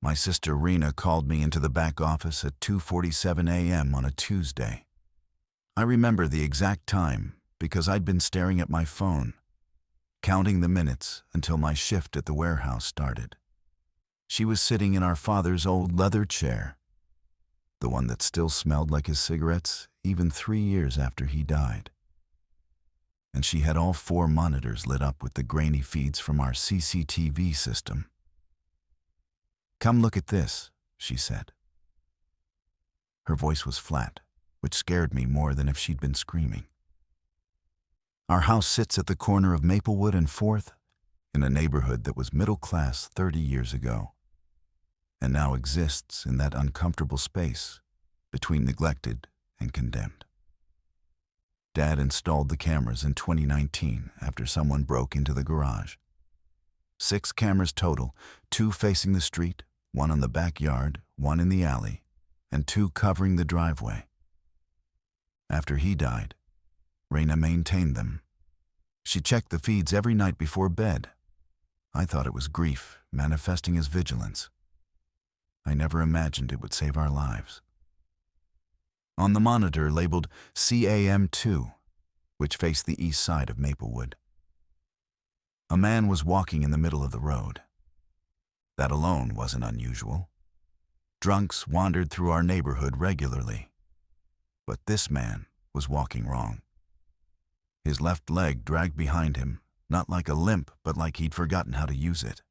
My sister Rena called me into the back office at 2:47 a.m. on a Tuesday. I remember the exact time because I'd been staring at my phone, counting the minutes until my shift at the warehouse started. She was sitting in our father's old leather chair, the one that still smelled like his cigarettes even 3 years after he died. And she had all 4 monitors lit up with the grainy feeds from our CCTV system. "Come look at this," she said. Her voice was flat, which scared me more than if she'd been screaming. Our house sits at the corner of Maplewood and 4th, in a neighborhood that was middle class 30 years ago, and now exists in that uncomfortable space between neglected and condemned. Dad installed the cameras in 2019 after someone broke into the garage. 6 cameras total, 2 facing the street, 1 on the backyard, 1 in the alley, and 2 covering the driveway. After he died, Rena maintained them. She checked the feeds every night before bed. I thought it was grief manifesting as vigilance. I never imagined it would save our lives. On the monitor labeled CAM2, which faced the east side of Maplewood, a man was walking in the middle of the road. That alone wasn't unusual. Drunks wandered through our neighborhood regularly. But this man was walking wrong. His left leg dragged behind him, not like a limp, but like he'd forgotten how to use it.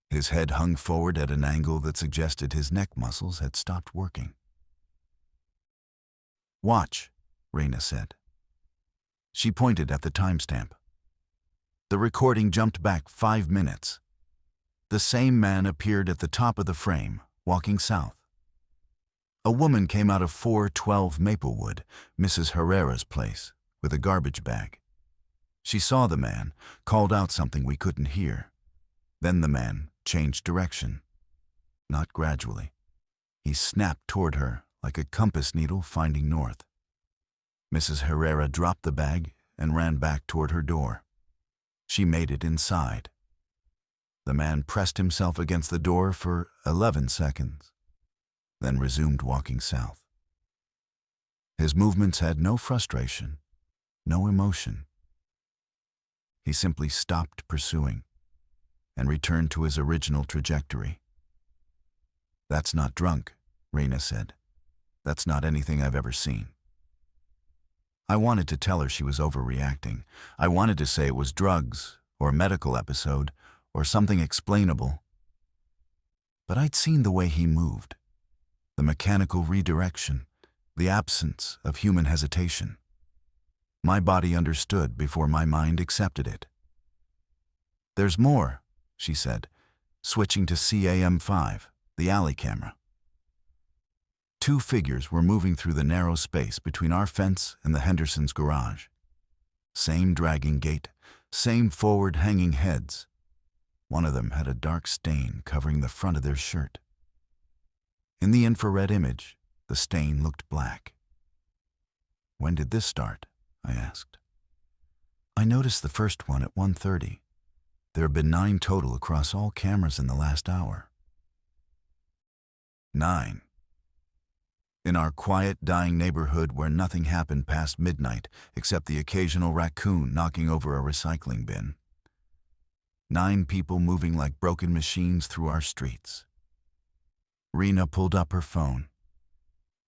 His head hung forward at an angle that suggested his neck muscles had stopped working. "Watch," Rena said. She pointed at the timestamp. The recording jumped back 5 minutes. The same man appeared at the top of the frame, walking south. A woman came out of 412 Maplewood, Mrs. Herrera's place, with a garbage bag. She saw the man, called out something we couldn't hear. Then the man changed direction. Not gradually. He snapped toward her like a compass needle finding north. Mrs. Herrera dropped the bag and ran back toward her door. She made it inside. The man pressed himself against the door for 11 seconds, then resumed walking south. His movements had no frustration, no emotion. He simply stopped pursuing and returned to his original trajectory. "That's not drunk," Rena said. "That's not anything I've ever seen." I wanted to tell her she was overreacting. I wanted to say it was drugs, or a medical episode, or something explainable. But I'd seen the way he moved, the mechanical redirection, the absence of human hesitation. My body understood before my mind accepted it. "There's more," she said, switching to CAM5, the alley camera. 2 figures were moving through the narrow space between our fence and the Hendersons' garage. Same dragging gait, same forward-hanging heads. One of them had a dark stain covering the front of their shirt. In the infrared image, the stain looked black. "When did this start?" I asked. "I noticed the first one at 1:30. There have been 9 total across all cameras in the last hour." 9. In our quiet, dying neighborhood where nothing happened past midnight except the occasional raccoon knocking over a recycling bin. 9 people moving like broken machines through our streets. Rena pulled up her phone.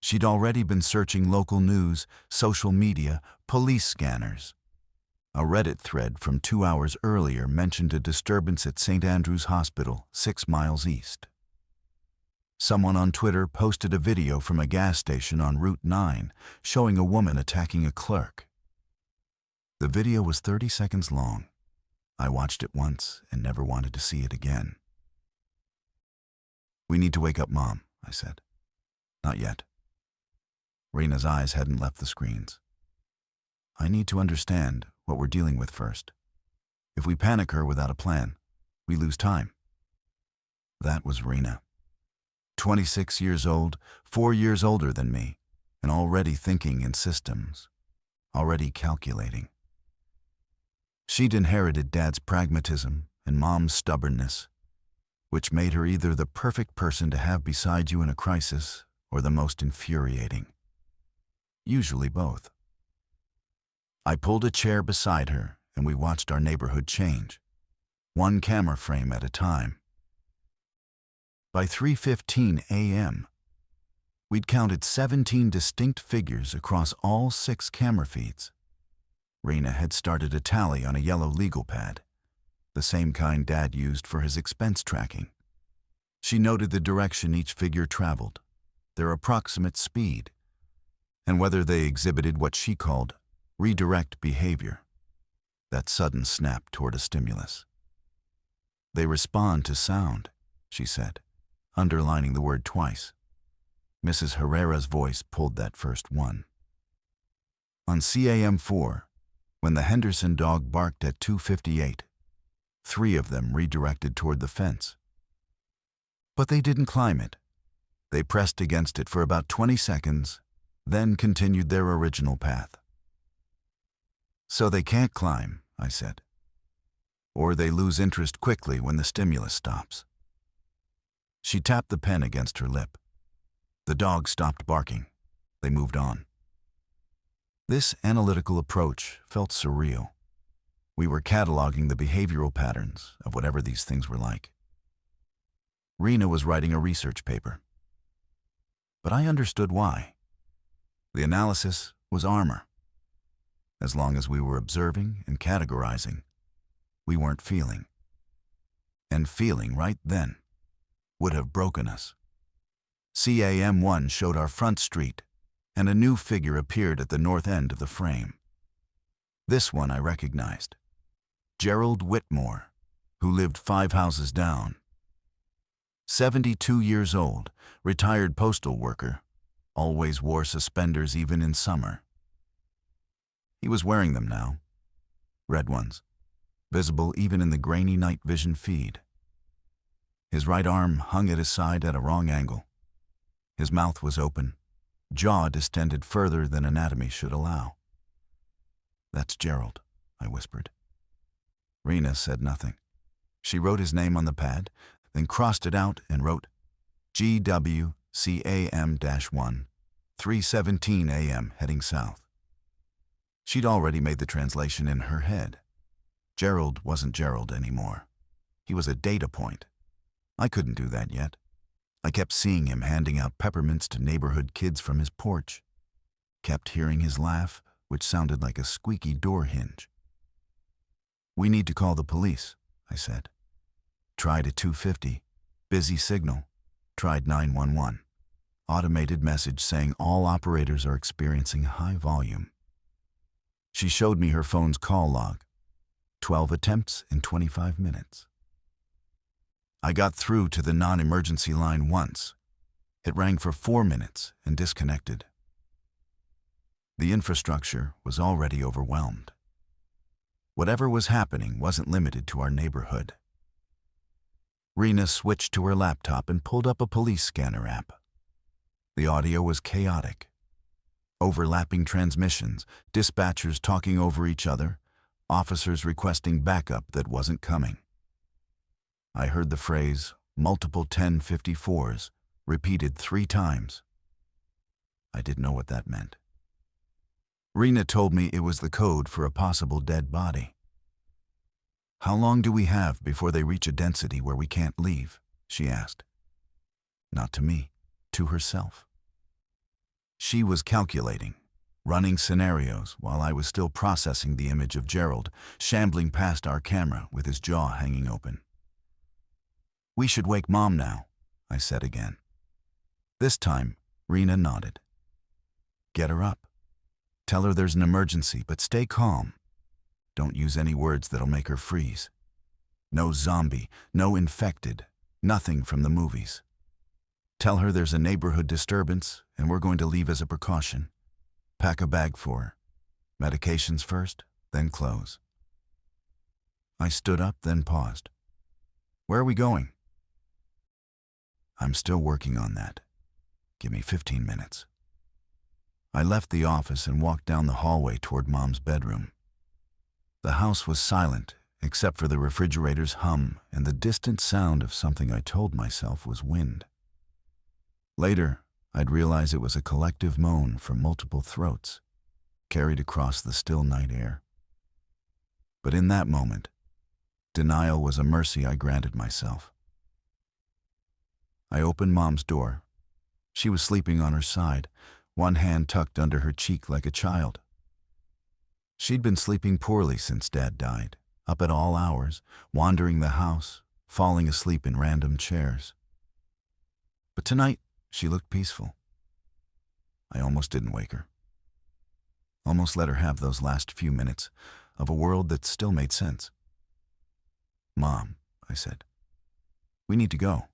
She'd already been searching local news, social media, police scanners. A Reddit thread from 2 hours earlier mentioned a disturbance at St. Andrew's Hospital, 6 miles east. Someone on Twitter posted a video from a gas station on Route 9 showing a woman attacking a clerk. The video was 30 seconds long. I watched it once and never wanted to see it again. "We need to wake up Mom," I said. "Not yet." Rena's eyes hadn't left the screens. "I need to understand what we're dealing with first. If we panic her without a plan, we lose time." That was Rena. 26 years old, 4 years older than me, and already thinking in systems, already calculating. She'd inherited Dad's pragmatism and Mom's stubbornness. which made her either the perfect person to have beside you in a crisis or the most infuriating. Usually both. I pulled a chair beside her and we watched our neighborhood change, one camera frame at a time. By 3:15 a.m., we'd counted 17 distinct figures across all 6 camera feeds. Rena had started a tally on a yellow legal pad, the same kind Dad used for his expense tracking. She noted the direction each figure traveled, their approximate speed, and whether they exhibited what she called redirect behavior, that sudden snap toward a stimulus. They respond to sound, she said, underlining the word twice. Mrs. Herrera's voice pulled that first one. On CAM4, when the Henderson dog barked at 2:58, 3 of them redirected toward the fence. But they didn't climb it. They pressed against it for about 20 seconds, then continued their original path. So they can't climb, I said. Or they lose interest quickly when the stimulus stops. She tapped the pen against her lip. The dog stopped barking. They moved on. This analytical approach felt surreal. We were cataloging the behavioral patterns of whatever these things were like. Rena was writing a research paper. But I understood why. The analysis was armor. As long as we were observing and categorizing, we weren't feeling. And feeling right then would have broken us. CAM1 showed our front street, and a new figure appeared at the north end of the frame. This one I recognized. Gerald Whitmore, who lived 5 houses down. 72 years old, retired postal worker, always wore suspenders even in summer. He was wearing them now, red ones, visible even in the grainy night vision feed. His right arm hung at his side at a wrong angle. His mouth was open, jaw distended further than anatomy should allow. "That's Gerald," I whispered. Rena said nothing. She wrote his name on the pad, then crossed it out and wrote GWCAM-1, 3:17 a.m. heading south. She'd already made the translation in her head. Gerald wasn't Gerald anymore. He was a data point. I couldn't do that yet. I kept seeing him handing out peppermints to neighborhood kids from his porch. Kept hearing his laugh, which sounded like a squeaky door hinge. "We need to call the police," I said. Tried at 2:50. Busy signal. Tried 911. Automated message saying all operators are experiencing high volume. She showed me her phone's call log. 12 attempts in 25 minutes. I got through to the non-emergency line once. It rang for 4 minutes and disconnected. The infrastructure was already overwhelmed. Whatever was happening wasn't limited to our neighborhood. Rena switched to her laptop and pulled up a police scanner app. The audio was chaotic. Overlapping transmissions, dispatchers talking over each other, officers requesting backup that wasn't coming. I heard the phrase, multiple 1054s, repeated 3 times. I didn't know what that meant. Rena told me it was the code for a possible dead body. "How long do we have before they reach a density where we can't leave?" she asked. Not to me, to herself. She was calculating, running scenarios while I was still processing the image of Gerald shambling past our camera with his jaw hanging open. "We should wake Mom now," I said again. This time, Rena nodded. "Get her up. Tell her there's an emergency, but stay calm. Don't use any words that'll make her freeze. No zombie, no infected, nothing from the movies. Tell her there's a neighborhood disturbance and we're going to leave as a precaution. Pack a bag for her. Medications first, then clothes." I stood up, then paused. "Where are we going?" "I'm still working on that. Give me 15 minutes. I left the office and walked down the hallway toward Mom's bedroom. The house was silent except for the refrigerator's hum and the distant sound of something I told myself was wind. Later, I'd realize it was a collective moan from multiple throats, carried across the still night air. But in that moment, denial was a mercy I granted myself. I opened Mom's door. She was sleeping on her side, one hand tucked under her cheek like a child. She'd been sleeping poorly since Dad died, up at all hours, wandering the house, falling asleep in random chairs. But tonight, she looked peaceful. I almost didn't wake her. Almost let her have those last few minutes of a world that still made sense. "Mom," I said, "we need to go."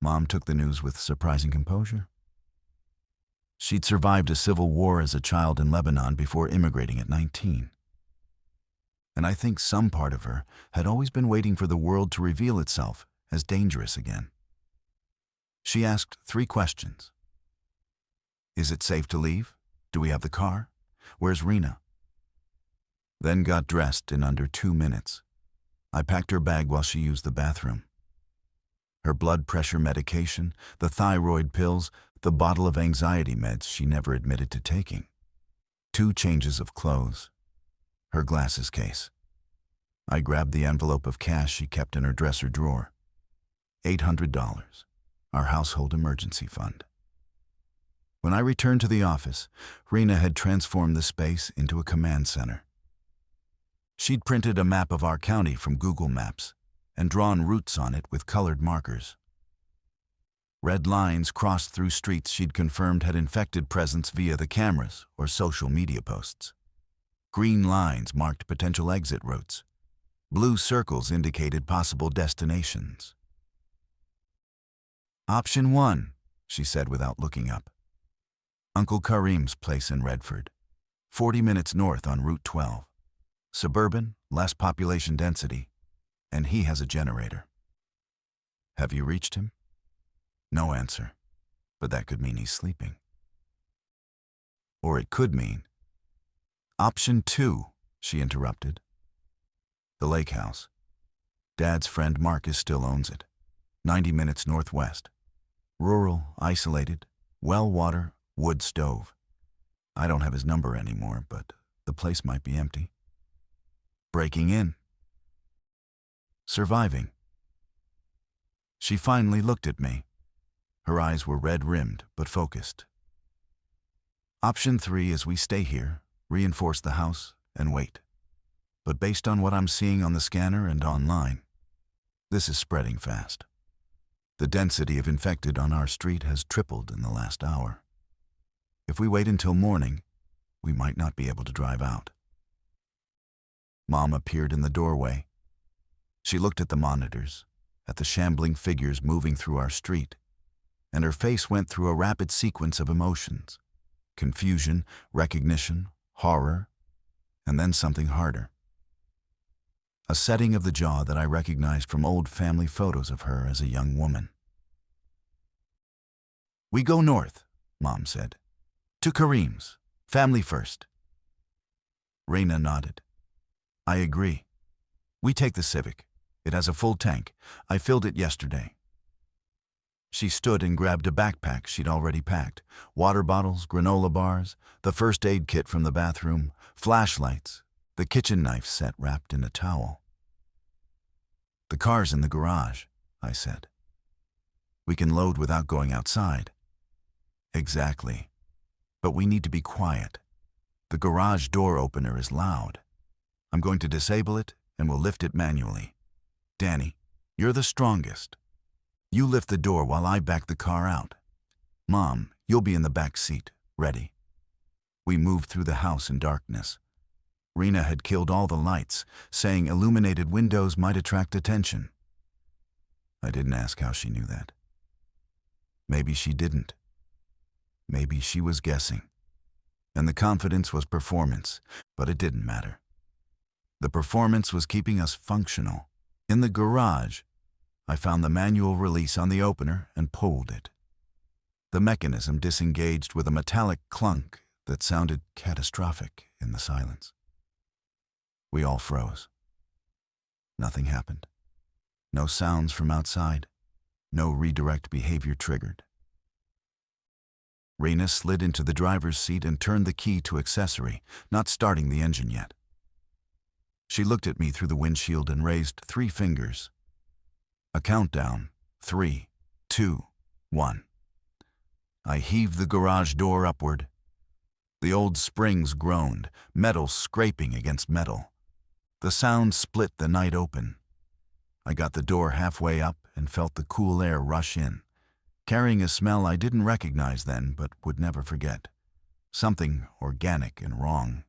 Mom took the news with surprising composure. She'd survived a civil war as a child in Lebanon before immigrating at 19. And I think some part of her had always been waiting for the world to reveal itself as dangerous again. She asked 3 questions. Is it safe to leave? Do we have the car? Where's Rena? Then got dressed in under 2 minutes. I packed her bag while she used the bathroom. Her blood pressure medication, the thyroid pills, the bottle of anxiety meds she never admitted to taking. 2 changes of clothes. Her glasses case. I grabbed the envelope of cash she kept in her dresser drawer. $800, our household emergency fund. When I returned to the office, Rena had transformed the space into a command center. She'd printed a map of our county from Google Maps and drawn routes on it with colored markers. Red lines crossed through streets she'd confirmed had infected presence via the cameras or social media posts. Green lines marked potential exit routes. Blue circles indicated possible destinations. Option 1, she said without looking up. Uncle Karim's place in Redford, 40 minutes north on Route 12. Suburban, less population density, and he has a generator. Have you reached him? No answer, but that could mean he's sleeping. Or it could mean... Option 2, she interrupted. The lake house. Dad's friend Marcus still owns it. 90 minutes northwest. Rural, isolated, well water, wood stove. I don't have his number anymore, but the place might be empty. Breaking in. Surviving. She finally looked at me. Her eyes were red-rimmed, but focused. Option 3 is we stay here, reinforce the house, and wait. But based on what I'm seeing on the scanner and online, this is spreading fast. The density of infected on our street has tripled in the last hour. If we wait until morning, we might not be able to drive out. Mom appeared in the doorway. She looked at the monitors, at the shambling figures moving through our street, and her face went through a rapid sequence of emotions: confusion, recognition, horror, and then something harder. A setting of the jaw that I recognized from old family photos of her as a young woman. We go north, Mom said. To Karim's. Family first. Rena nodded. I agree. We take the Civic. It has a full tank. I filled it yesterday. She stood and grabbed a backpack she'd already packed. Water bottles, granola bars, the first aid kit from the bathroom, flashlights, the kitchen knife set wrapped in a towel. The car's in the garage, I said. We can load without going outside. Exactly. But we need to be quiet. The garage door opener is loud. I'm going to disable it and we'll lift it manually. Danny, you're the strongest. You lift the door while I back the car out. Mom, you'll be in the back seat, ready. We moved through the house in darkness. Rena had killed all the lights, saying illuminated windows might attract attention. I didn't ask how she knew that. Maybe she didn't. Maybe she was guessing. And the confidence was performance, but it didn't matter. The performance was keeping us functional. In the garage, I found the manual release on the opener and pulled it. The mechanism disengaged with a metallic clunk that sounded catastrophic in the silence. We all froze. Nothing happened. No sounds from outside. No redirect behavior triggered. Rena slid into the driver's seat and turned the key to accessory, not starting the engine yet. She looked at me through the windshield and raised 3 fingers. A countdown. 3, 2, 1. I heaved the garage door upward. The old springs groaned, metal scraping against metal. The sound split the night open. I got the door halfway up and felt the cool air rush in, carrying a smell I didn't recognize then but would never forget. Something organic and wrong,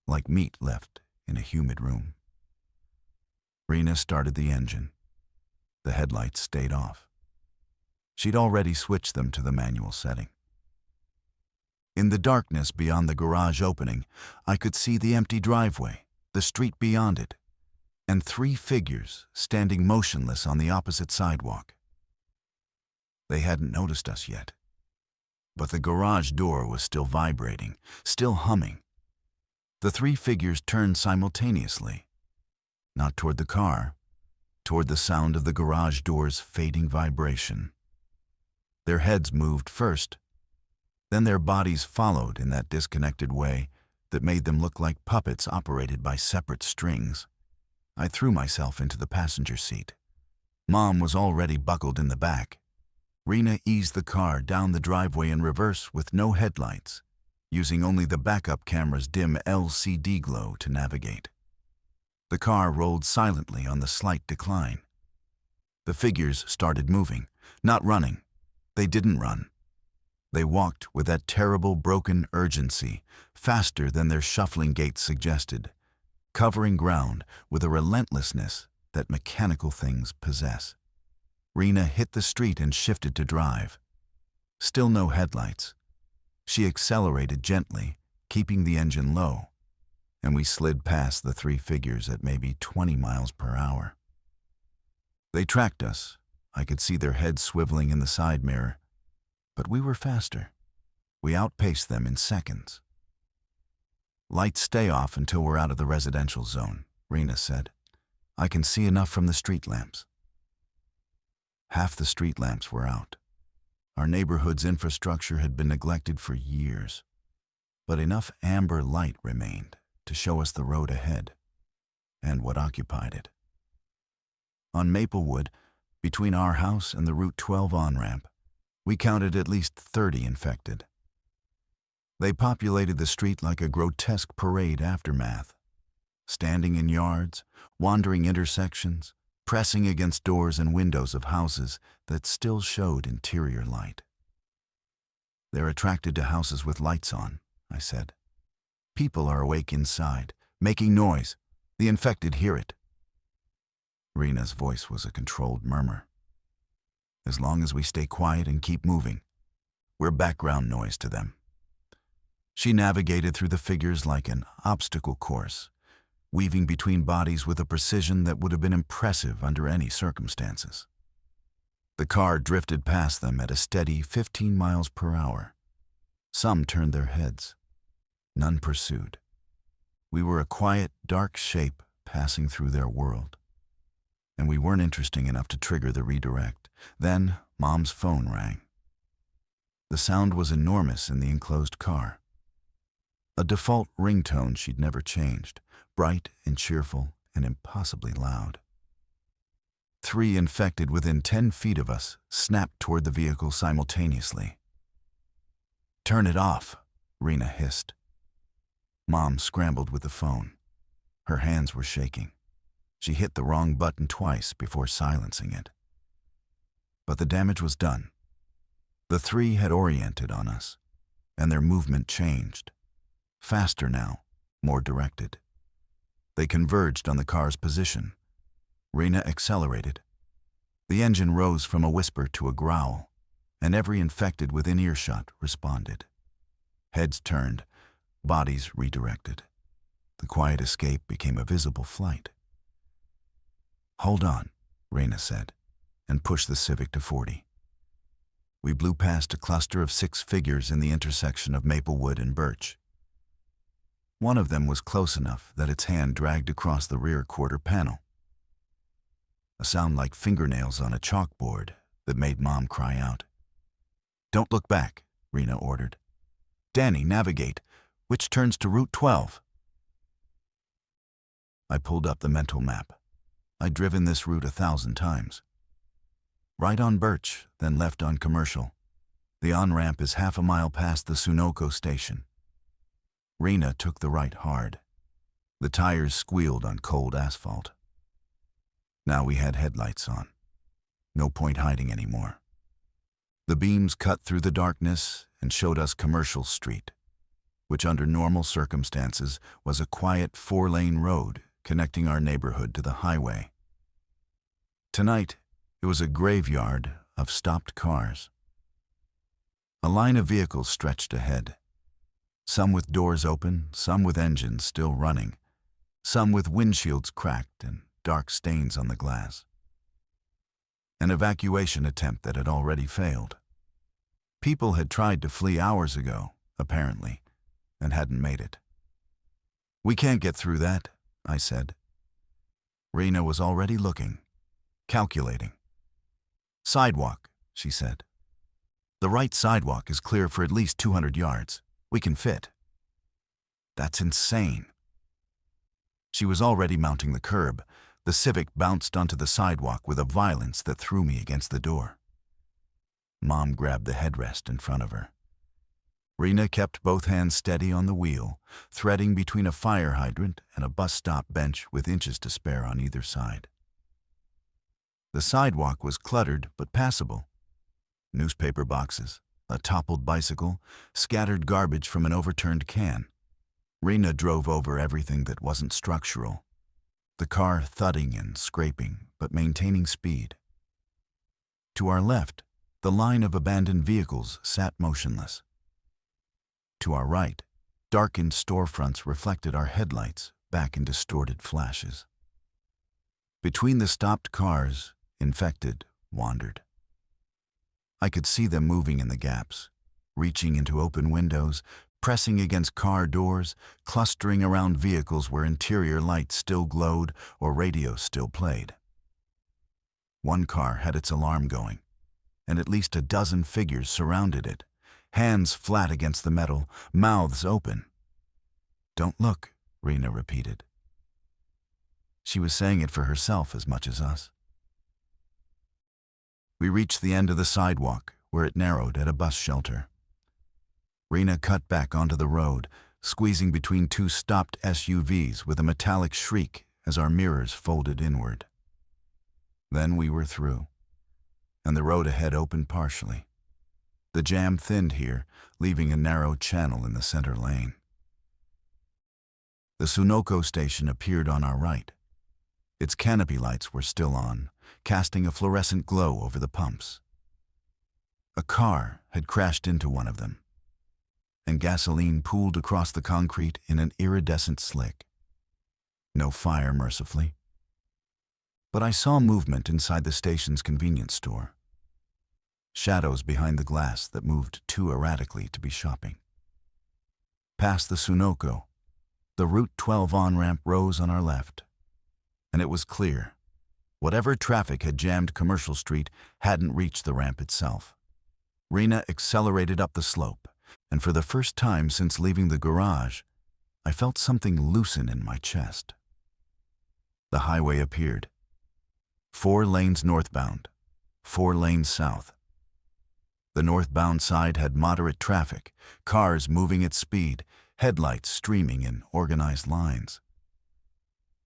like meat left in a humid room. Rena started the engine. The headlights stayed off. She'd already switched them to the manual setting. In the darkness beyond the garage opening, I could see the empty driveway, the street beyond it, and 3 figures standing motionless on the opposite sidewalk. They hadn't noticed us yet, but the garage door was still vibrating, still humming. The 3 figures turned simultaneously, not toward the car, toward the sound of the garage door's fading vibration. Their heads moved first, then their bodies followed in that disconnected way that made them look like puppets operated by separate strings. I threw myself into the passenger seat. Mom was already buckled in the back. Rena eased the car down the driveway in reverse with no headlights, using only the backup camera's dim LCD glow to navigate. The car rolled silently on the slight decline. The figures started moving, not running. They didn't run. They walked with that terrible broken urgency, faster than their shuffling gait suggested, covering ground with a relentlessness that mechanical things possess. Rena hit the street and shifted to drive. Still no headlights. She accelerated gently, keeping the engine low, and we slid past the 3 figures at maybe 20 miles per hour. They tracked us. I could see their heads swiveling in the side mirror, but we were faster. We outpaced them in seconds. "Lights stay off until we're out of the residential zone," Rena said. "I can see enough from the street lamps." Half the street lamps were out. Our neighborhood's infrastructure had been neglected for years, but enough amber light remained to show us the road ahead and what occupied it. On Maplewood, between our house and the Route 12 on-ramp, we counted at least 30 infected. They populated the street like a grotesque parade aftermath, standing in yards, wandering intersections, pressing against doors and windows of houses that still showed interior light. "They're attracted to houses with lights on," I said. "People are awake inside, making noise. The infected hear it." Rena's voice was a controlled murmur. "As long as we stay quiet and keep moving, we're background noise to them." She navigated through the figures like an obstacle course, weaving between bodies with a precision that would have been impressive under any circumstances. The car drifted past them at a steady 15 miles per hour. Some turned their heads. None pursued. We were a quiet, dark shape passing through their world. And we weren't interesting enough to trigger the redirect. Then Mom's phone rang. The sound was enormous in the enclosed car. A default ringtone she'd never changed, bright and cheerful and impossibly loud. 3 infected within 10 feet of us snapped toward the vehicle simultaneously. "Turn it off," Rena hissed. Mom scrambled with the phone. Her hands were shaking. She hit the wrong button twice before silencing it. But the damage was done. The 3 had oriented on us, and their movement changed. Faster now, more directed. They converged on the car's position. Rena accelerated. The engine rose from a whisper to a growl, and every infected within earshot responded. Heads turned, bodies redirected. The quiet escape became a visible flight. "Hold on," Rena said, and pushed the Civic to 40. We blew past a cluster of 6 figures in the intersection of Maplewood and Birch. One of them was close enough that its hand dragged across the rear quarter panel. a sound like fingernails on a chalkboard that made Mom cry out. "Don't look back," Rena ordered. "Danny, navigate, which turns to Route 12. I pulled up the mental map. I'd driven this route 1,000 times. Right on Birch, then left on Commercial. The on-ramp is half a mile past the Sunoco station. Rena took the right hard. The tires squealed on cold asphalt. Now we had headlights on. No point hiding anymore. The beams cut through the darkness and showed us Commercial Street, which under normal circumstances was a quiet 4-lane road connecting our neighborhood to the highway. Tonight, it was a graveyard of stopped cars. A line of vehicles stretched ahead. Some with doors open, some with engines still running, some with windshields cracked and dark stains on the glass. An evacuation attempt that had already failed. People had tried to flee hours ago, apparently, and hadn't made it. "We can't get through that," I said. Rena was already looking, calculating. "Sidewalk," she said. "The right sidewalk is clear for at least 200 yards. We can fit." "That's insane." She was already mounting the curb. The Civic bounced onto the sidewalk with a violence that threw me against the door. Mom grabbed the headrest in front of her. Rena kept both hands steady on the wheel, threading between a fire hydrant and a bus stop bench with inches to spare on either side. The sidewalk was cluttered but passable. Newspaper boxes, a toppled bicycle, scattered garbage from an overturned can. Rena drove over everything that wasn't structural, the car thudding and scraping but maintaining speed. To our left, the line of abandoned vehicles sat motionless. To our right, darkened storefronts reflected our headlights back in distorted flashes. Between the stopped cars, infected wandered. I could see them moving in the gaps, reaching into open windows, pressing against car doors, clustering around vehicles where interior lights still glowed or radios still played. One car had its alarm going, and at least a dozen figures surrounded it, hands flat against the metal, mouths open. "Don't look," Rena repeated. She was saying it for herself as much as us. We reached the end of the sidewalk, where it narrowed at a bus shelter. Rena cut back onto the road, squeezing between two stopped SUVs with a metallic shriek as our mirrors folded inward. Then we were through, and the road ahead opened partially. The jam thinned here, leaving a narrow channel in the center lane. The Sunoco station appeared on our right. Its canopy lights were still on, casting a fluorescent glow over the pumps. A car had crashed into one of them, and gasoline pooled across the concrete in an iridescent slick. No fire, mercifully. But I saw movement inside the station's convenience store. Shadows behind the glass that moved too erratically to be shopping. Past the Sunoco, the Route 12 on-ramp rose on our left, and it was clear. Whatever traffic had jammed Commercial Street hadn't reached the ramp itself. Rena accelerated up the slope, and for the first time since leaving the garage, I felt something loosen in my chest. The highway appeared. 4 lanes northbound, 4 lanes south. The northbound side had moderate traffic, cars moving at speed, headlights streaming in organized lines.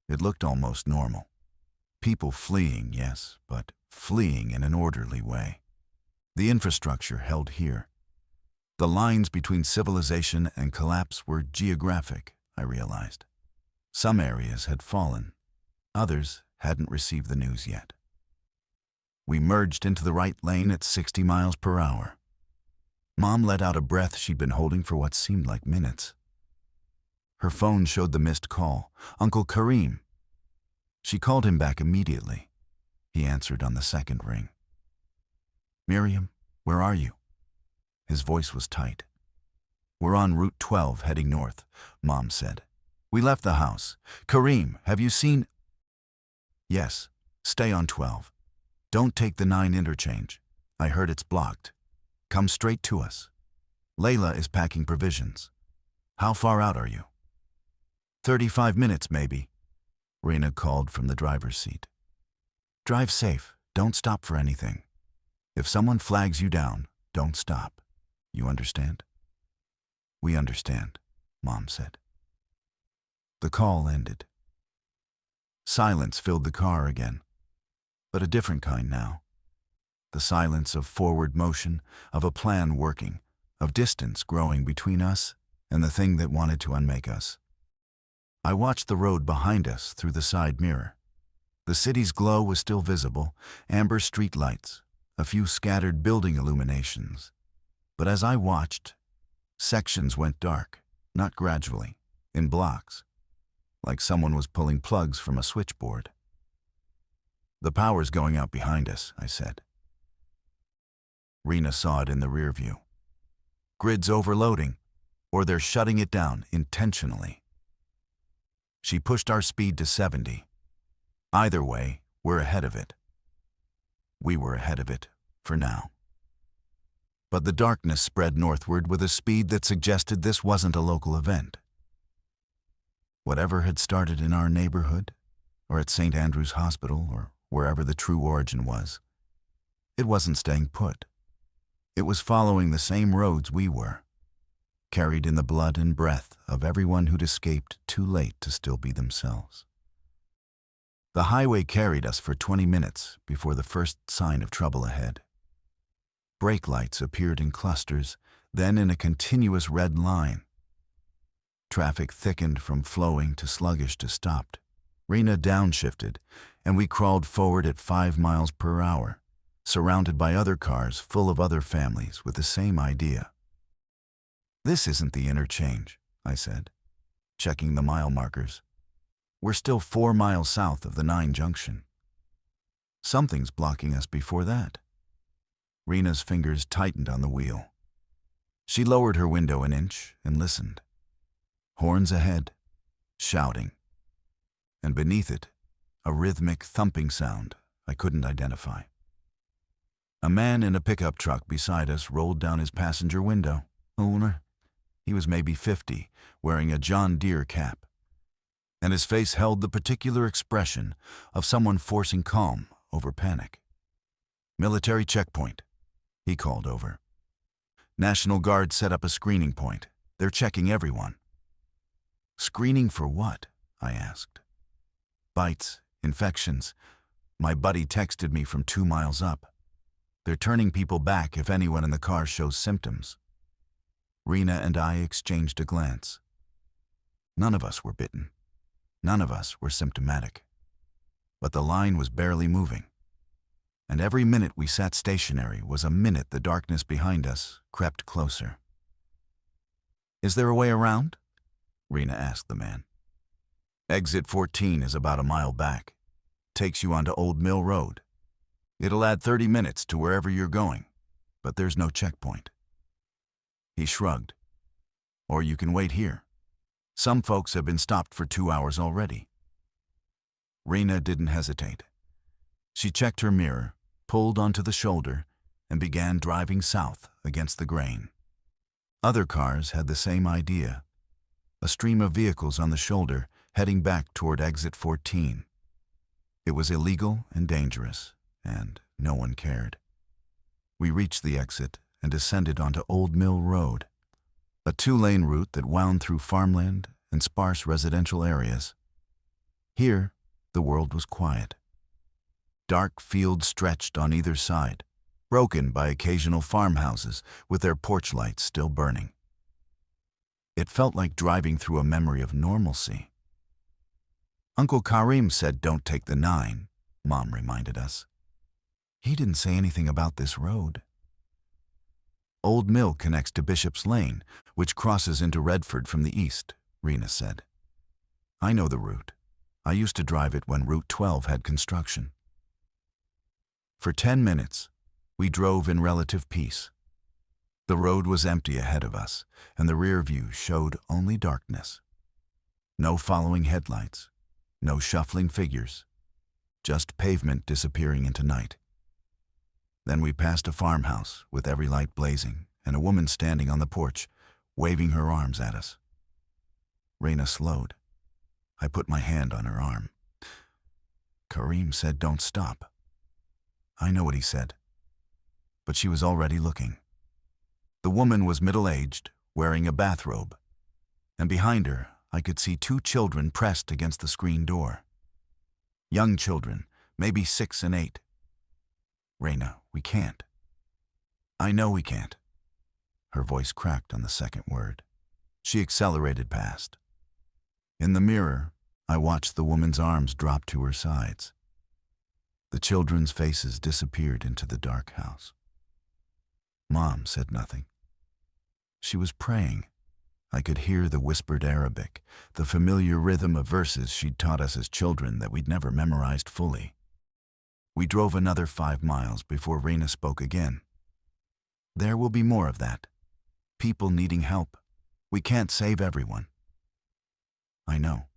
It looked almost normal. People fleeing, yes, but fleeing in an orderly way. The infrastructure held here. The lines between civilization and collapse were geographic, I realized. Some areas had fallen. Others hadn't received the news yet. We merged into the right lane at 60 miles per hour. Mom let out a breath she'd been holding for what seemed like minutes. Her phone showed the missed call, Uncle Kareem. She called him back immediately. He answered on the second ring. "Miriam, where are you?" His voice was tight. "We're on Route 12 heading north," Mom said. "We left the house. Kareem, have you seen—" "Yes," Stay on 12. Don't take the 9 interchange. I heard it's blocked. Come straight to us. Layla is packing provisions. How far out are you? 35 minutes, maybe, Rena called from the driver's seat. Drive safe. Don't stop for anything. If someone flags you down, don't stop. You understand? We understand, Mom said. The call ended. Silence filled the car again, but a different kind now. The silence of forward motion, of a plan working, of distance growing between us and the thing that wanted to unmake us. I watched the road behind us through the side mirror. The city's glow was still visible, amber street lights, a few scattered building illuminations. But as I watched, sections went dark, not gradually, in blocks, like someone was pulling plugs from a switchboard. The power's going out behind us, I said. Rena saw it in the rear view. Grid's overloading, or they're shutting it down intentionally. She pushed our speed to 70. Either way, we're ahead of it. We were ahead of it, for now. But the darkness spread northward with a speed that suggested this wasn't a local event. Whatever had started in our neighborhood, or at St. Andrew's Hospital, or wherever the true origin was, it wasn't staying put. It was following the same roads we were, carried in the blood and breath of everyone who'd escaped too late to still be themselves. The highway carried us for 20 minutes before the first sign of trouble ahead. Brake lights appeared in clusters, then in a continuous red line. Traffic thickened from flowing to sluggish to stopped. Rena downshifted, and we crawled forward at 5 miles per hour, surrounded by other cars full of other families with the same idea. This isn't the interchange, I said, checking the mile markers. We're still 4 miles south of the 9 junction. Something's blocking us before that. Rena's fingers tightened on the wheel. She lowered her window an inch and listened. Horns ahead, shouting. And beneath it, a rhythmic thumping sound I couldn't identify. A man in a pickup truck beside us rolled down his passenger window. Owner. He was maybe 50, wearing a John Deere cap. And his face held the particular expression of someone forcing calm over panic. Military checkpoint, he called over. National Guard set up a screening point. They're checking everyone. Screening for what? I asked. Bites, infections. My buddy texted me from 2 miles up. They're turning people back if anyone in the car shows symptoms. Rena and I exchanged a glance. None of us were bitten. None of us were symptomatic. But the line was barely moving. And every minute we sat stationary was a minute the darkness behind us crept closer. Is there a way around? Rena asked the man. Exit 14 is about a mile back. Takes you onto Old Mill Road. It'll add 30 minutes to wherever you're going, but there's no checkpoint. He shrugged. Or you can wait here. Some folks have been stopped for 2 hours already. Rena didn't hesitate. She checked her mirror, pulled onto the shoulder, and began driving south against the grain. Other cars had the same idea. A stream of vehicles on the shoulder heading back toward exit 14. It was illegal and dangerous, and no one cared. We reached the exit and descended onto Old Mill Road, a 2-lane route that wound through farmland and sparse residential areas. Here, the world was quiet. Dark fields stretched on either side, broken by occasional farmhouses with their porch lights still burning. It felt like driving through a memory of normalcy. Uncle Karim said don't take the 9, Mom reminded us. He didn't say anything about this road. Old Mill connects to Bishop's Lane, which crosses into Redford from the east, Rena said. I know the route. I used to drive it when Route 12 had construction. For 10 minutes, we drove in relative peace. The road was empty ahead of us, and the rear view showed only darkness. No following headlights, no shuffling figures, just pavement disappearing into night. Then we passed a farmhouse with every light blazing and a woman standing on the porch, waving her arms at us. Raina slowed. I put my hand on her arm. Karim said, "Don't stop." I know what he said. But she was already looking. The woman was middle-aged, wearing a bathrobe, and behind her I could see 2 children pressed against the screen door. Young children, maybe 6 and 8. Raina, we can't. I know we can't. Her voice cracked on the second word. She accelerated past. In the mirror, I watched the woman's arms drop to her sides. The children's faces disappeared into the dark house. Mom said nothing. She was praying. I could hear the whispered Arabic, the familiar rhythm of verses she'd taught us as children that we'd never memorized fully. We drove another 5 miles before Raina spoke again. There will be more of that. People needing help. We can't save everyone. I know.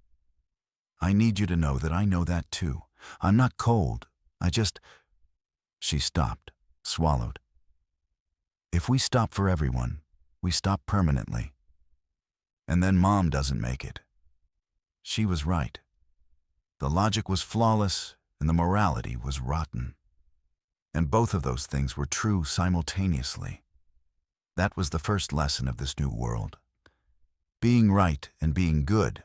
I need you to know that I know that too. I'm not cold. She stopped, swallowed. If we stop for everyone, we stop permanently. And then Mom doesn't make it. She was right. The logic was flawless and the morality was rotten. And both of those things were true simultaneously. That was the first lesson of this new world. Being right and being good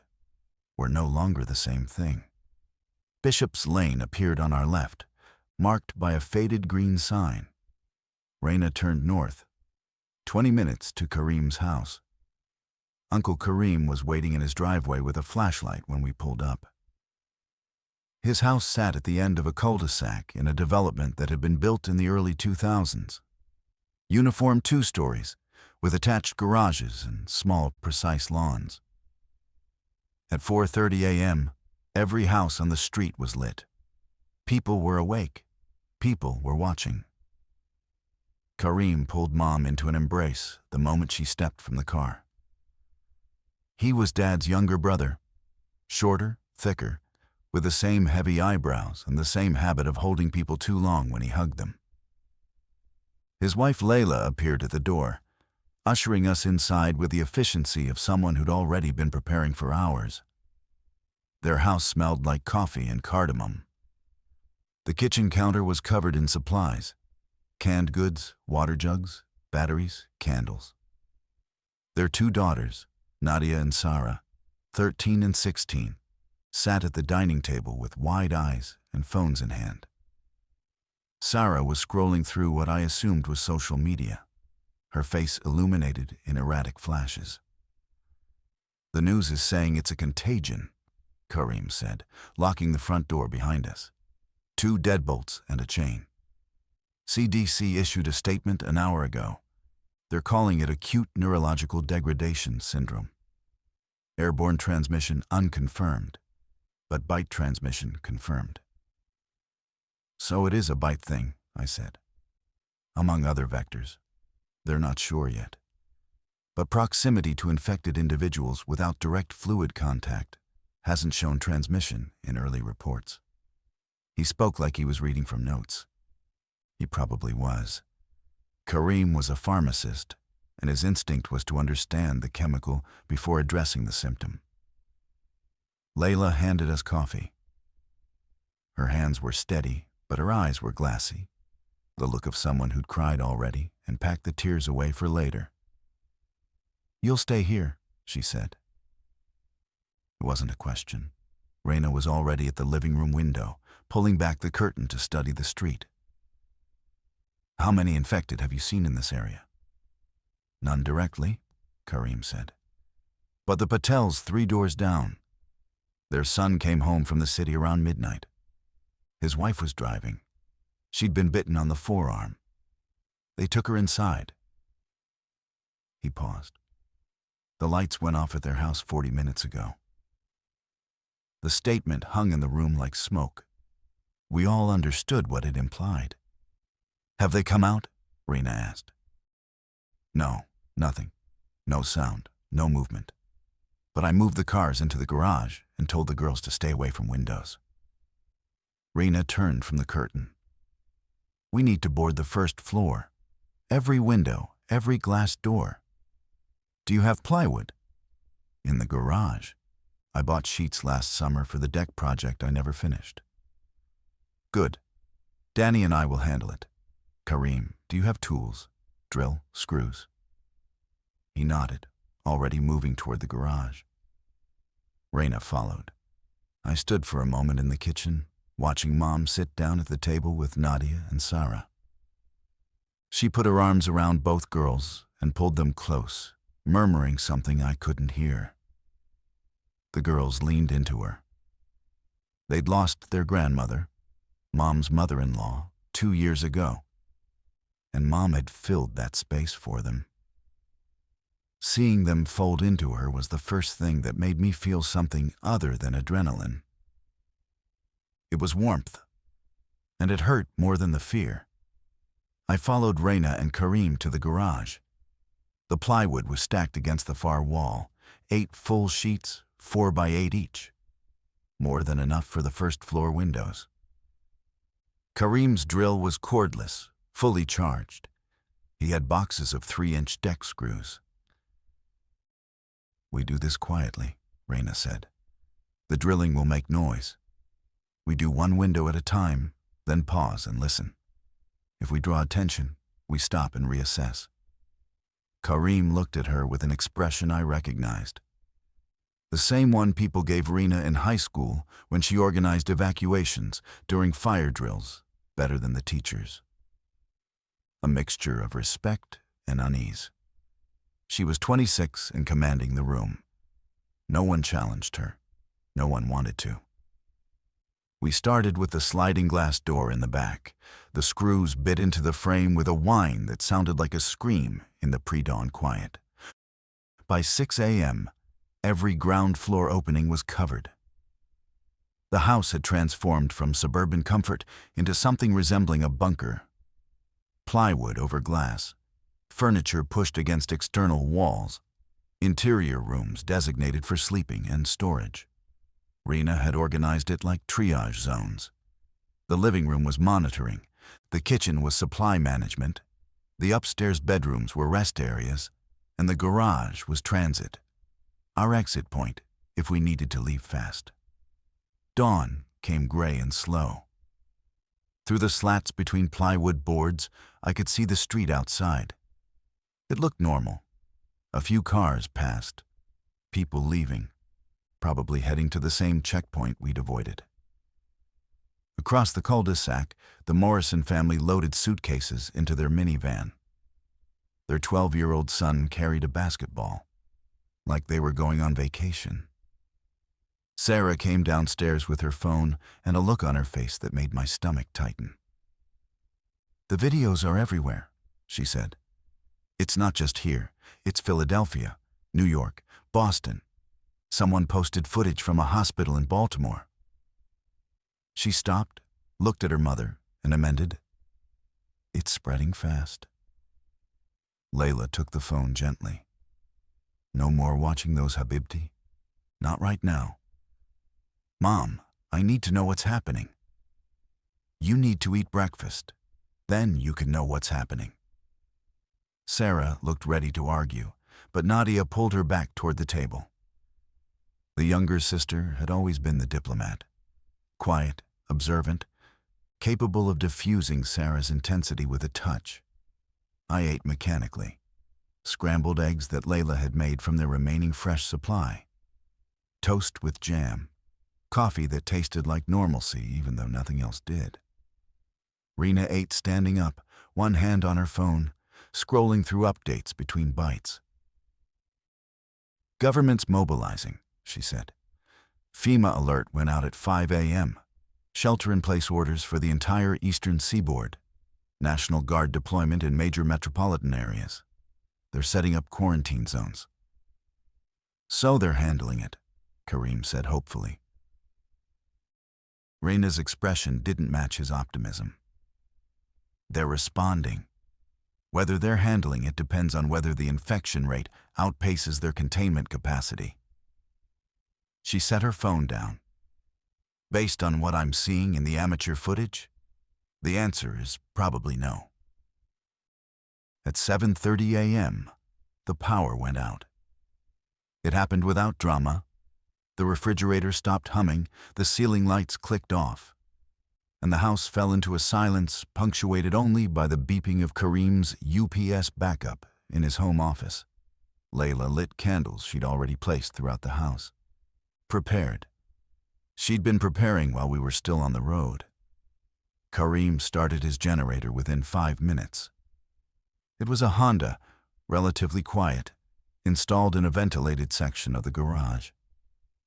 were no longer the same thing. Bishop's Lane appeared on our left, marked by a faded green sign. Raina turned north. 20 minutes to Karim's house. Uncle Karim was waiting in his driveway with a flashlight when we pulled up. His house sat at the end of a cul-de-sac in a development that had been built in the early 2000s. Uniform 2 stories, with attached garages and small, precise lawns. At 4:30 a.m., every house on the street was lit. People were awake. People were watching. Karim pulled Mom into an embrace the moment she stepped from the car. He was Dad's younger brother, shorter, thicker, with the same heavy eyebrows and the same habit of holding people too long when he hugged them. His wife Layla appeared at the door, ushering us inside with the efficiency of someone who'd already been preparing for hours. Their house smelled like coffee and cardamom. The kitchen counter was covered in supplies: canned goods, water jugs, batteries, candles. Their 2 daughters, Nadia and Sarah, 13 and 16, sat at the dining table with wide eyes and phones in hand. Sarah was scrolling through what I assumed was social media, her face illuminated in erratic flashes. "The news is saying it's a contagion," Karim said, locking the front door behind us. 2 deadbolts and a chain. CDC issued a statement an hour ago. They're calling it acute neurological degradation syndrome. Airborne transmission unconfirmed, but bite transmission confirmed. "So it is a bite thing," I said. "Among other vectors. They're not sure yet. But proximity to infected individuals without direct fluid contact hasn't shown transmission in early reports." He spoke like he was reading from notes. He probably was. Karim was a pharmacist, and his instinct was to understand the chemical before addressing the symptom. Layla handed us coffee. Her hands were steady, but her eyes were glassy, the look of someone who'd cried already and packed the tears away for later. "You'll stay here," she said. It wasn't a question. Raina was already at the living room window, pulling back the curtain to study the street. "How many infected have you seen in this area?" "None directly," Karim said. "But the Patels 3 doors down. Their son came home from the city around midnight. His wife was driving. She'd been bitten on the forearm. They took her inside." He paused. "The lights went off at their house 40 minutes ago." The statement hung in the room like smoke. We all understood what it implied. "Have they come out?" Raina asked. "No, nothing. No sound, no movement. But I moved the cars into the garage and told the girls to stay away from windows." Rena turned from the curtain. We need to board the first floor. Every window, every glass door. Do you have plywood? In the garage. I bought sheets last summer for the deck project I never finished. Good. Danny and I will handle it. Kareem, do you have tools? Drill, screws? He nodded, already moving toward the garage. Rena followed. I stood for a moment in the kitchen, watching Mom sit down at the table with Nadia and Sarah. She put her arms around both girls and pulled them close, murmuring something I couldn't hear. The girls leaned into her. They'd lost their grandmother, Mom's mother-in-law, 2 years ago, and Mom had filled that space for them. Seeing them fold into her was the first thing that made me feel something other than adrenaline. It was warmth, and it hurt more than the fear. I followed Rena and Kareem to the garage. The plywood was stacked against the far wall, 8 full sheets, 4 by 8 each. More than enough for the first floor windows. Kareem's drill was cordless, fully charged. He had boxes of 3-inch deck screws. We do this quietly, Rena said. The drilling will make noise. We do one window at a time, then pause and listen. If we draw attention, we stop and reassess. Kareem looked at her with an expression I recognized. The same one people gave Rena in high school when she organized evacuations during fire drills, better than the teachers. A mixture of respect and unease. She was 26 and commanding the room. No one challenged her. No one wanted to. We started with the sliding glass door in the back. The screws bit into the frame with a whine that sounded like a scream in the pre-dawn quiet. By 6 a.m., every ground floor opening was covered. The house had transformed from suburban comfort into something resembling a bunker. Plywood over glass, furniture pushed against external walls, interior rooms designated for sleeping and storage. Rena had organized it like triage zones. The living room was monitoring, the kitchen was supply management, the upstairs bedrooms were rest areas, and the garage was transit, our exit point if we needed to leave fast. Dawn came gray and slow. Through the slats between plywood boards, I could see the street outside. It looked normal. A few cars passed, people leaving, probably heading to the same checkpoint we'd avoided. Across the cul-de-sac, the Morrison family loaded suitcases into their minivan. Their 12-year-old son carried a basketball, like they were going on vacation. Sarah came downstairs with her phone and a look on her face that made my stomach tighten. "The videos are everywhere," she said. "It's not just here. It's Philadelphia, New York, Boston. Someone posted footage from a hospital in Baltimore." She stopped, looked at her mother, and amended, "It's spreading fast." Layla took the phone gently. "No more watching those Habibti? Not right now." "Mom, I need to know what's happening." "You need to eat breakfast. Then you can know what's happening." Sarah looked ready to argue, but Nadia pulled her back toward the table. The younger sister had always been the diplomat. Quiet, observant, capable of diffusing Sarah's intensity with a touch. I ate mechanically. Scrambled eggs that Layla had made from their remaining fresh supply. Toast with jam. Coffee that tasted like normalcy even though nothing else did. Rena ate standing up, one hand on her phone, scrolling through updates between bites. "Government's mobilizing," she said. FEMA alert went out at 5 a.m. Shelter-in-place orders for the entire eastern seaboard. National Guard deployment in major metropolitan areas. They're setting up quarantine zones. "So they're handling it," Kareem said hopefully. Rena's expression didn't match his optimism. "They're responding. Whether they're handling it depends on whether the infection rate outpaces their containment capacity." She set her phone down. Based on what I'm seeing in the amateur footage, the answer is probably no. At 7:30 a.m., the power went out. It happened without drama. The refrigerator stopped humming, the ceiling lights clicked off, and the house fell into a silence punctuated only by the beeping of Kareem's UPS backup in his home office. Layla lit candles she'd already placed throughout the house. Prepared. She'd been preparing while we were still on the road. Kareem started his generator within 5 minutes. It was a Honda, relatively quiet, installed in a ventilated section of the garage.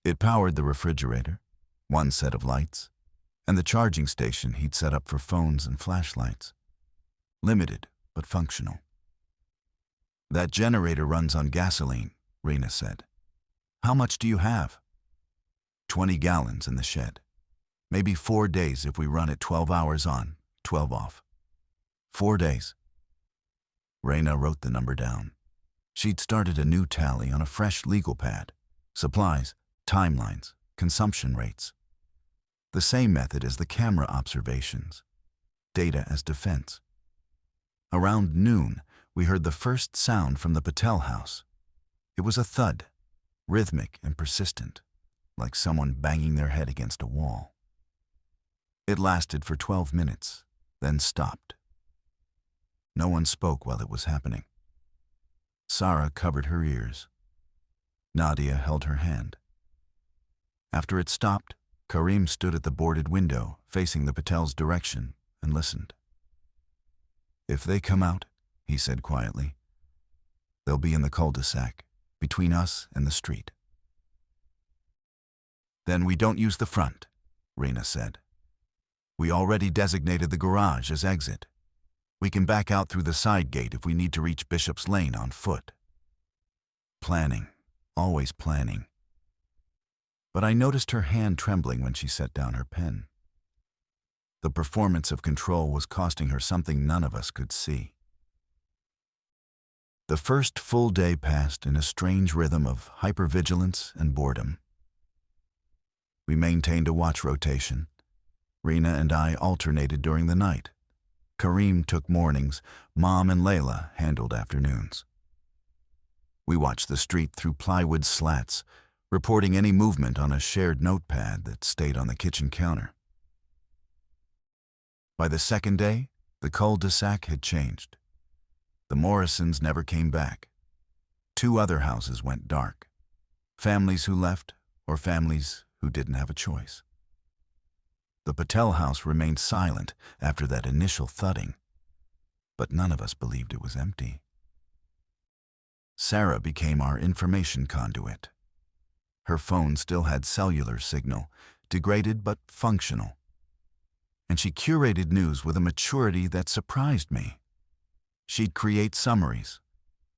It powered the refrigerator, one set of lights, and the charging station he'd set up for phones and flashlights. Limited, but functional. That generator runs on gasoline, Rena said. How much do you have? 20 gallons in the shed. Maybe 4 days if we run it 12 hours on, 12 off. 4 days. Rena wrote the number down. She'd started a new tally on a fresh legal pad. Supplies, timelines, consumption rates. The same method as the camera observations. Data as defense. Around noon, we heard the first sound from the Patel house. It was a thud, rhythmic and persistent, like someone banging their head against a wall. It lasted for 12 minutes, then stopped. No one spoke while it was happening. Sarah covered her ears. Nadia held her hand. After it stopped, Kareem stood at the boarded window, facing the Patel's direction, and listened. If they come out, he said quietly, they'll be in the cul-de-sac, between us and the street. Then we don't use the front, Rena said. We already designated the garage as exit. We can back out through the side gate if we need to reach Bishop's Lane on foot. Planning, always planning. But I noticed her hand trembling when she set down her pen. The performance of control was costing her something none of us could see. The first full day passed in a strange rhythm of hypervigilance and boredom. We maintained a watch rotation. Rena and I alternated during the night. Kareem took mornings, Mom and Layla handled afternoons. We watched the street through plywood slats, reporting any movement on a shared notepad that stayed on the kitchen counter. By the second day, the cul-de-sac had changed. The Morrisons never came back. 2 other houses went dark. Families who left, or families who didn't have a choice. The Patel house remained silent after that initial thudding, but none of us believed it was empty. Sarah became our information conduit. Her phone still had cellular signal, degraded but functional. And she curated news with a maturity that surprised me. She'd create summaries,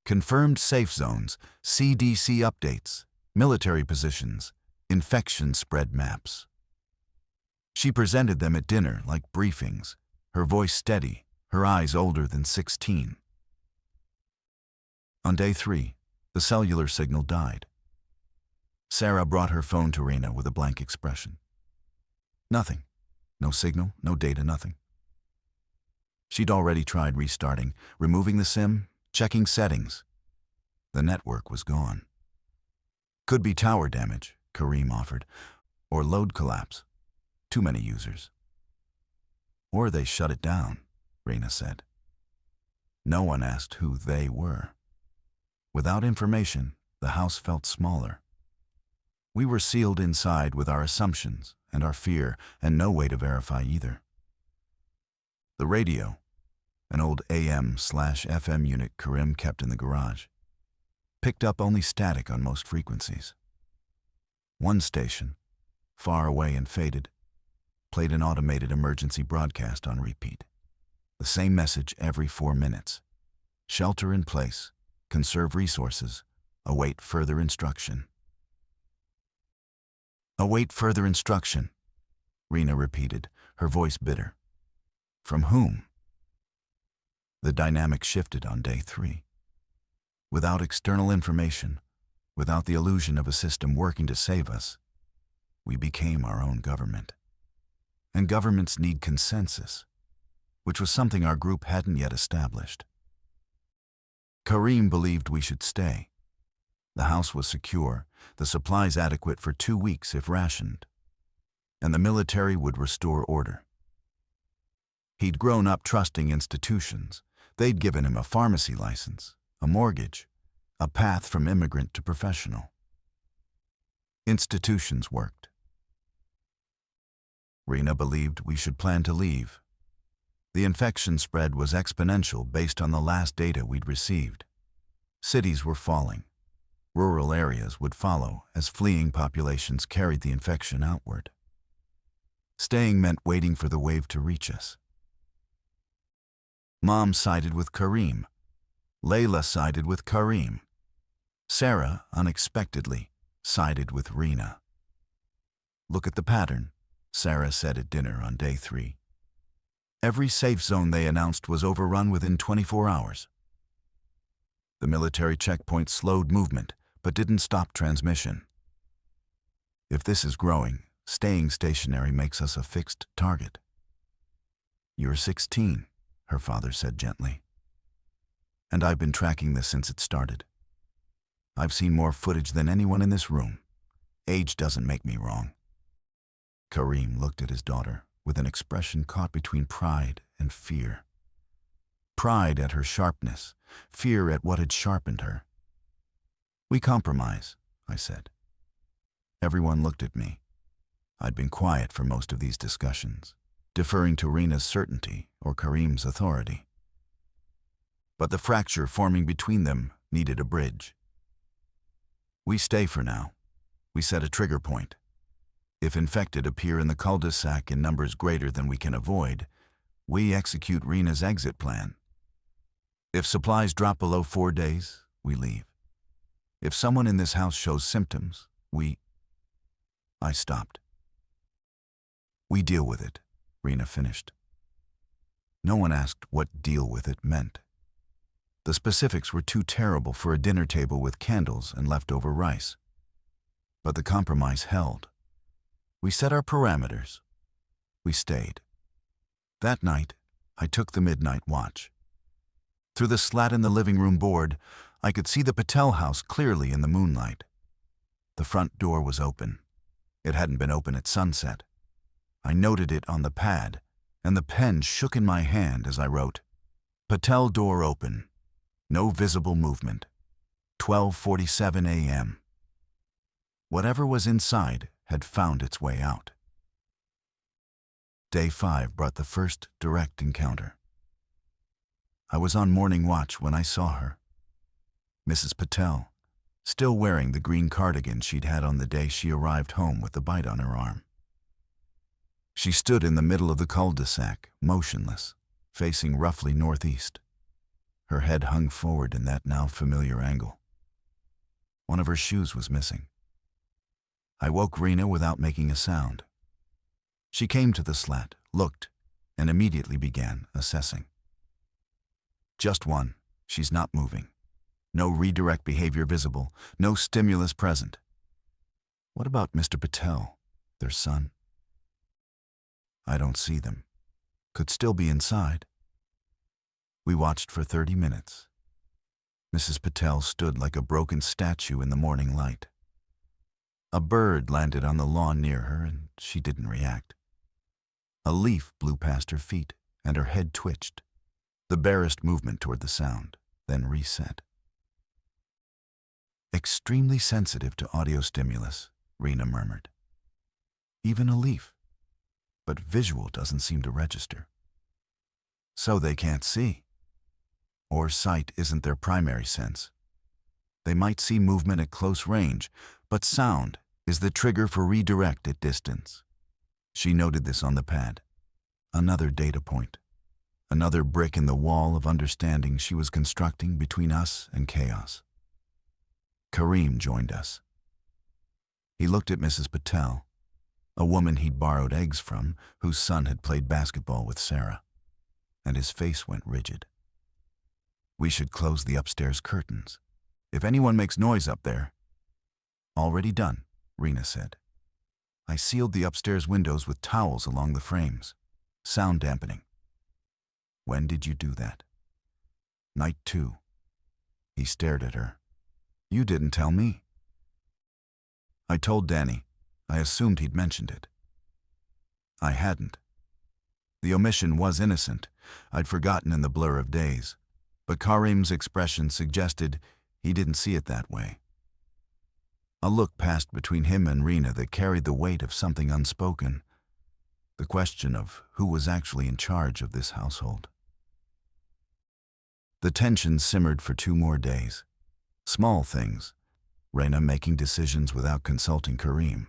confirmed safe zones, CDC updates, military positions, infection spread maps. She presented them at dinner like briefings, her voice steady, her eyes older than 16. On day 3, the cellular signal died. Sarah brought her phone to Rena with a blank expression. Nothing. No signal, no data, nothing. She'd already tried restarting, removing the SIM, checking settings. The network was gone. Could be tower damage, Kareem offered, or load collapse. Too many users. Or they shut it down, Rena said. No one asked who they were. Without information, the house felt smaller. We were sealed inside with our assumptions and our fear, and no way to verify either. The radio, an old AM/FM unit Kareem kept in the garage, picked up only static on most frequencies. One station, far away and faded, played an automated emergency broadcast on repeat. The same message every 4 minutes. Shelter in place, conserve resources, await further instruction. Await further instruction, Rena repeated, her voice bitter. From whom? The dynamic shifted on day 3. Without external information, without the illusion of a system working to save us, We became our own government. And governments need consensus, which was something our group hadn't yet established. Karim believed we should stay. The house was secure, the supplies adequate for 2 weeks if rationed, and the military would restore order. He'd grown up trusting institutions. They'd given him a pharmacy license, a mortgage, a path from immigrant to professional. Institutions worked. Rena believed we should plan to leave. The infection spread was exponential based on the last data we'd received. Cities were falling. Rural areas would follow as fleeing populations carried the infection outward. Staying meant waiting for the wave to reach us. Mom sided with Karim. Layla sided with Karim. Sarah, unexpectedly, sided with Rena. "Look at the pattern," Sarah said at dinner on day 3. Every safe zone they announced was overrun within 24 hours. The military checkpoint slowed movement, but didn't stop transmission. If this is growing, staying stationary makes us a fixed target. "You're 16, her father said gently. "And I've been tracking this since it started. I've seen more footage than anyone in this room. Age doesn't make me wrong." Karim looked at his daughter with an expression caught between pride and fear. Pride at her sharpness, fear at what had sharpened her. "We compromise," I said. Everyone looked at me. I'd been quiet for most of these discussions, deferring to Rena's certainty or Karim's authority. But the fracture forming between them needed a bridge. "We stay for now. We set a trigger point. If infected appear in the cul-de-sac in numbers greater than we can avoid, we execute Rena's exit plan. If supplies drop below 4 days, we leave. If someone in this house shows symptoms, I stopped. "We deal with it," Rena finished. No one asked what "deal with it" meant. The specifics were too terrible for a dinner table with candles and leftover rice. But the compromise held. We set our parameters. We stayed. That night, I took the midnight watch. Through the slat in the living room board, I could see the Patel house clearly in the moonlight. The front door was open. It hadn't been open at sunset. I noted it on the pad, and the pen shook in my hand as I wrote, "Patel door open. No visible movement. 12:47 a.m. Whatever was inside had found its way out. Day 5 brought the first direct encounter. I was on morning watch when I saw her. Mrs. Patel, still wearing the green cardigan she'd had on the day she arrived home with the bite on her arm. She stood in the middle of the cul-de-sac, motionless, facing roughly northeast. Her head hung forward in that now familiar angle. One of her shoes was missing. I woke Rena without making a sound. She came to the slat, looked, and immediately began assessing. "Just one. She's not moving. No redirect behavior visible, no stimulus present." "What about Mr. Patel, their son?" "I don't see them. Could still be inside." We watched for 30 minutes. Mrs. Patel stood like a broken statue in the morning light. A bird landed on the lawn near her, and she didn't react. A leaf blew past her feet, and her head twitched, the barest movement toward the sound, then reset. "Extremely sensitive to audio stimulus," Rena murmured. "Even a leaf. But visual doesn't seem to register." "So they can't see. Or sight isn't their primary sense. They might see movement at close range, but sound is the trigger for redirect at distance." She noted this on the pad. Another data point. Another brick in the wall of understanding she was constructing between us and chaos. Karim joined us. He looked at Mrs. Patel, a woman he'd borrowed eggs from, whose son had played basketball with Sarah, and his face went rigid. "We should close the upstairs curtains. If anyone makes noise up there—" "Already done," Rena said. I sealed the upstairs windows with towels along the frames. Sound dampening. When did you do that? Night 2. He stared at her. You didn't tell me. I told Danny. I assumed he'd mentioned it. I hadn't. The omission was innocent. I'd forgotten in the blur of days. But Karim's expression suggested he didn't see it that way. A look passed between him and Rena that carried the weight of something unspoken. The question of who was actually in charge of this household. The tension simmered for 2 more days. Small things. Rena making decisions without consulting Karim.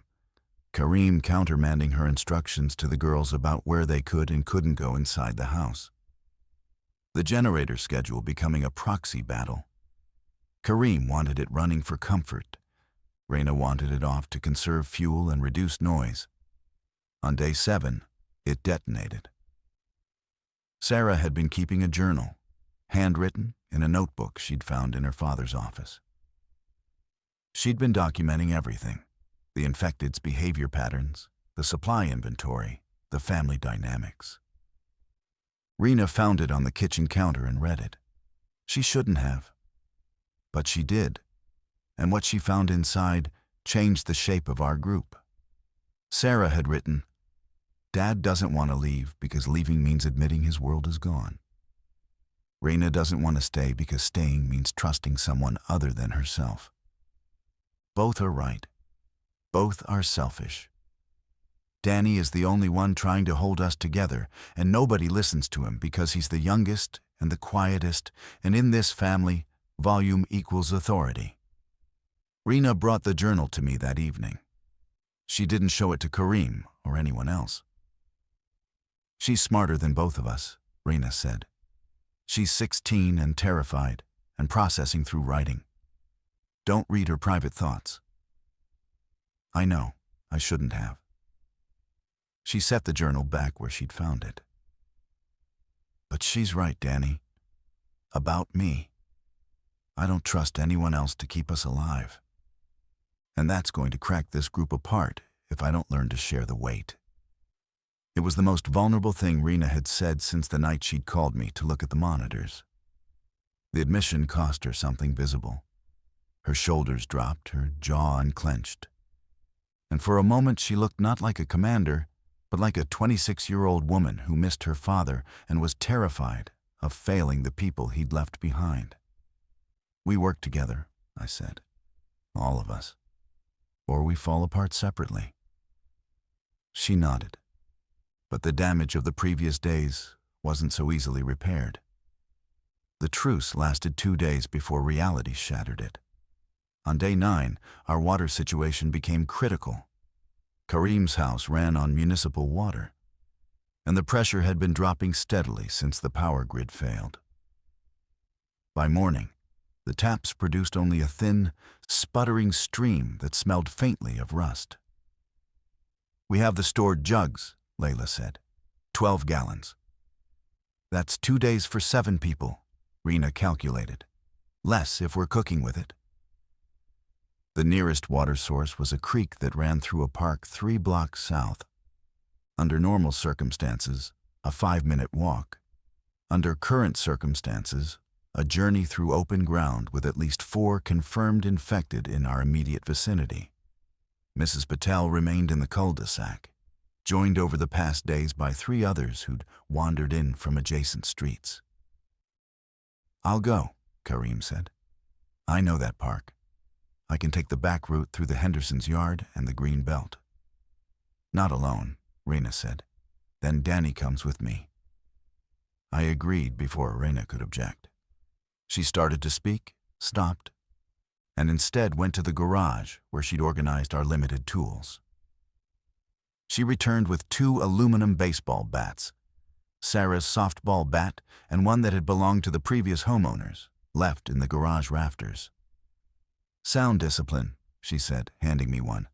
Karim countermanding her instructions to the girls about where they could and couldn't go inside the house. The generator schedule becoming a proxy battle. Karim wanted it running for comfort. Rena wanted it off to conserve fuel and reduce noise. On day 7, it detonated. Sarah had been keeping a journal, handwritten in a notebook she'd found in her father's office. She'd been documenting everything: the infected's behavior patterns, the supply inventory, the family dynamics. Rena found it on the kitchen counter and read it. She shouldn't have. But she did, and what she found inside changed the shape of our group. Sarah had written, Dad doesn't want to leave because leaving means admitting his world is gone. Rena doesn't want to stay because staying means trusting someone other than herself. Both are right. Both are selfish. Danny is the only one trying to hold us together, and nobody listens to him because he's the youngest and the quietest, and in this family, volume equals authority. Rena brought the journal to me that evening. She didn't show it to Karim or anyone else. She's smarter than both of us, Rena said. She's 16 and terrified and processing through writing. Don't read her private thoughts. I know, I shouldn't have. She set the journal back where she'd found it. But she's right, Danny. About me. I don't trust anyone else to keep us alive. And that's going to crack this group apart if I don't learn to share the weight. It was the most vulnerable thing Rena had said since the night she'd called me to look at the monitors. The admission cost her something visible. Her shoulders dropped, her jaw unclenched. And for a moment she looked not like a commander, but like a 26-year-old woman who missed her father and was terrified of failing the people he'd left behind. We work together, I said. All of us. Or we fall apart separately. She nodded. But the damage of the previous days wasn't so easily repaired. The truce lasted 2 days before reality shattered it. On day 9, our water situation became critical. Karim's house ran on municipal water, and the pressure had been dropping steadily since the power grid failed. By morning, the taps produced only a thin, sputtering stream that smelled faintly of rust. We have the stored jugs, Layla said. 12 gallons. That's 2 days for 7 people, Rena calculated. Less if we're cooking with it. The nearest water source was a creek that ran through a park 3 blocks south. Under normal circumstances, a 5-minute walk. Under current circumstances, a journey through open ground with at least 4 confirmed infected in our immediate vicinity. Mrs. Patel remained in the cul-de-sac, joined over the past days by 3 others who'd wandered in from adjacent streets. I'll go, Karim said. I know that park. I can take the back route through the Hendersons' yard and the green belt. Not alone, Rena said. Then Danny comes with me. I agreed before Rena could object. She started to speak, stopped, and instead went to the garage where she'd organized our limited tools. She returned with 2 aluminum baseball bats, Sarah's softball bat and one that had belonged to the previous homeowners, left in the garage rafters. Sound discipline, she said, handing me one.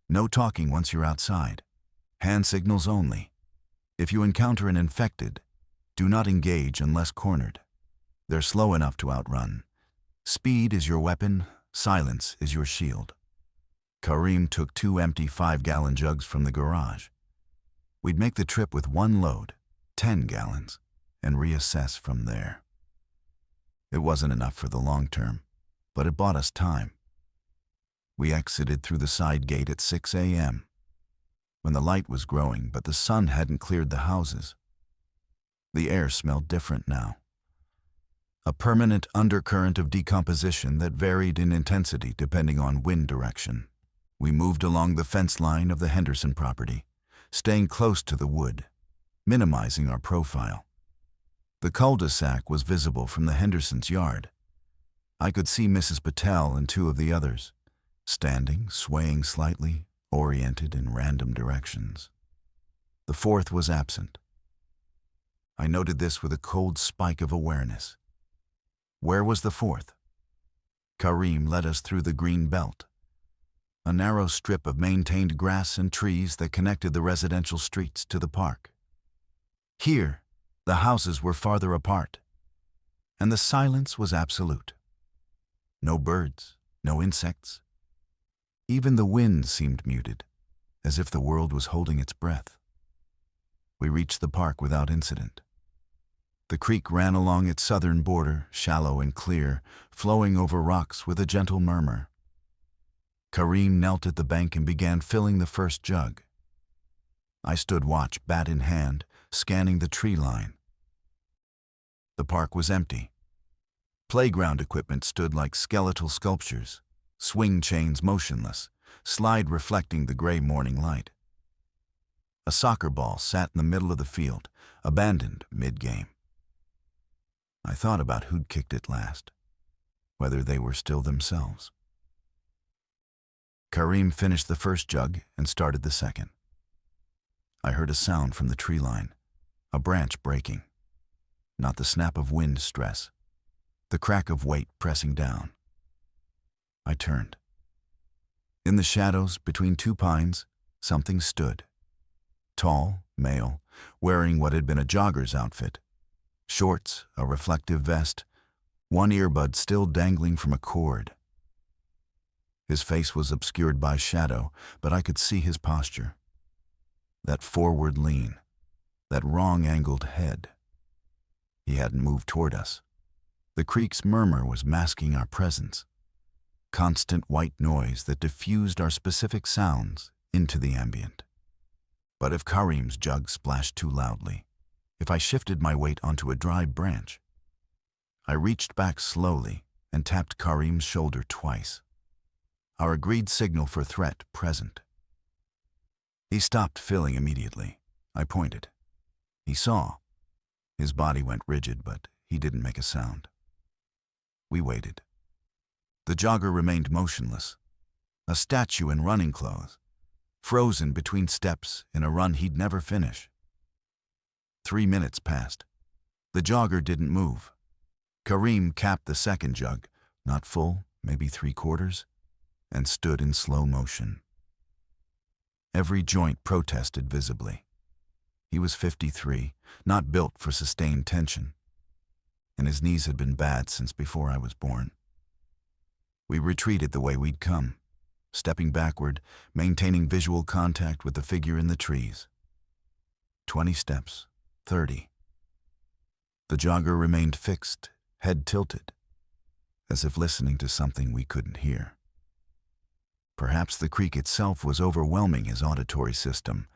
No talking once you're outside. Hand signals only. If you encounter an infected, do not engage unless cornered. They're slow enough to outrun. Speed is your weapon, silence is your shield. Karim took 2 empty 5-gallon jugs from the garage. We'd make the trip with 1 load, 10 gallons, and reassess from there. It wasn't enough for the long term, but it bought us time. We exited through the side gate at 6 a.m. when the light was growing, but the sun hadn't cleared the houses. The air smelled different now. A permanent undercurrent of decomposition that varied in intensity depending on wind direction. We moved along the fence line of the Henderson property, staying close to the wood, minimizing our profile. The cul-de-sac was visible from the Hendersons' yard. I could see Mrs. Patel and 2 of the others, standing, swaying slightly, oriented in random directions. The 4th was absent. I noted this with a cold spike of awareness. Where was the 4th? Karim led us through the green belt, a narrow strip of maintained grass and trees that connected the residential streets to the park. Here, the houses were farther apart, and the silence was absolute. No birds, no insects. Even the wind seemed muted, as if the world was holding its breath. We reached the park without incident. The creek ran along its southern border, shallow and clear, flowing over rocks with a gentle murmur. Karim knelt at the bank and began filling the first jug. I stood watch, bat in hand, scanning the tree line. The park was empty. Playground equipment stood like skeletal sculptures, swing chains motionless, slide reflecting the gray morning light. A soccer ball sat in the middle of the field, abandoned mid-game. I thought about who'd kicked it last, whether they were still themselves. Karim finished the first jug and started the second. I heard a sound from the tree line, a branch breaking. Not the snap of wind stress, the crack of weight pressing down. I turned. In the shadows between 2 pines, something stood. Tall, male, wearing what had been a jogger's outfit. Shorts, a reflective vest, 1 earbud still dangling from a cord. His face was obscured by shadow, but I could see his posture. That forward lean, that wrong-angled head. He hadn't moved toward us. The creek's murmur was masking our presence. Constant white noise that diffused our specific sounds into the ambient. But if Karim's jug splashed too loudly, if I shifted my weight onto a dry branch, I reached back slowly and tapped Karim's shoulder twice. Our agreed signal for threat present. He stopped filling immediately. I pointed. He saw. His body went rigid, but he didn't make a sound. We waited. The jogger remained motionless, a statue in running clothes, frozen between steps in a run he'd never finish. 3 minutes passed. The jogger didn't move. Karim capped the second jug, not full, maybe 3/4, and stood in slow motion. Every joint protested visibly. He was 53, not built for sustained tension, and his knees had been bad since before I was born. We retreated the way we'd come, stepping backward, maintaining visual contact with the figure in the trees. 20 steps, 30. The jogger remained fixed, head tilted, as if listening to something we couldn't hear. Perhaps the creek itself was overwhelming his auditory system,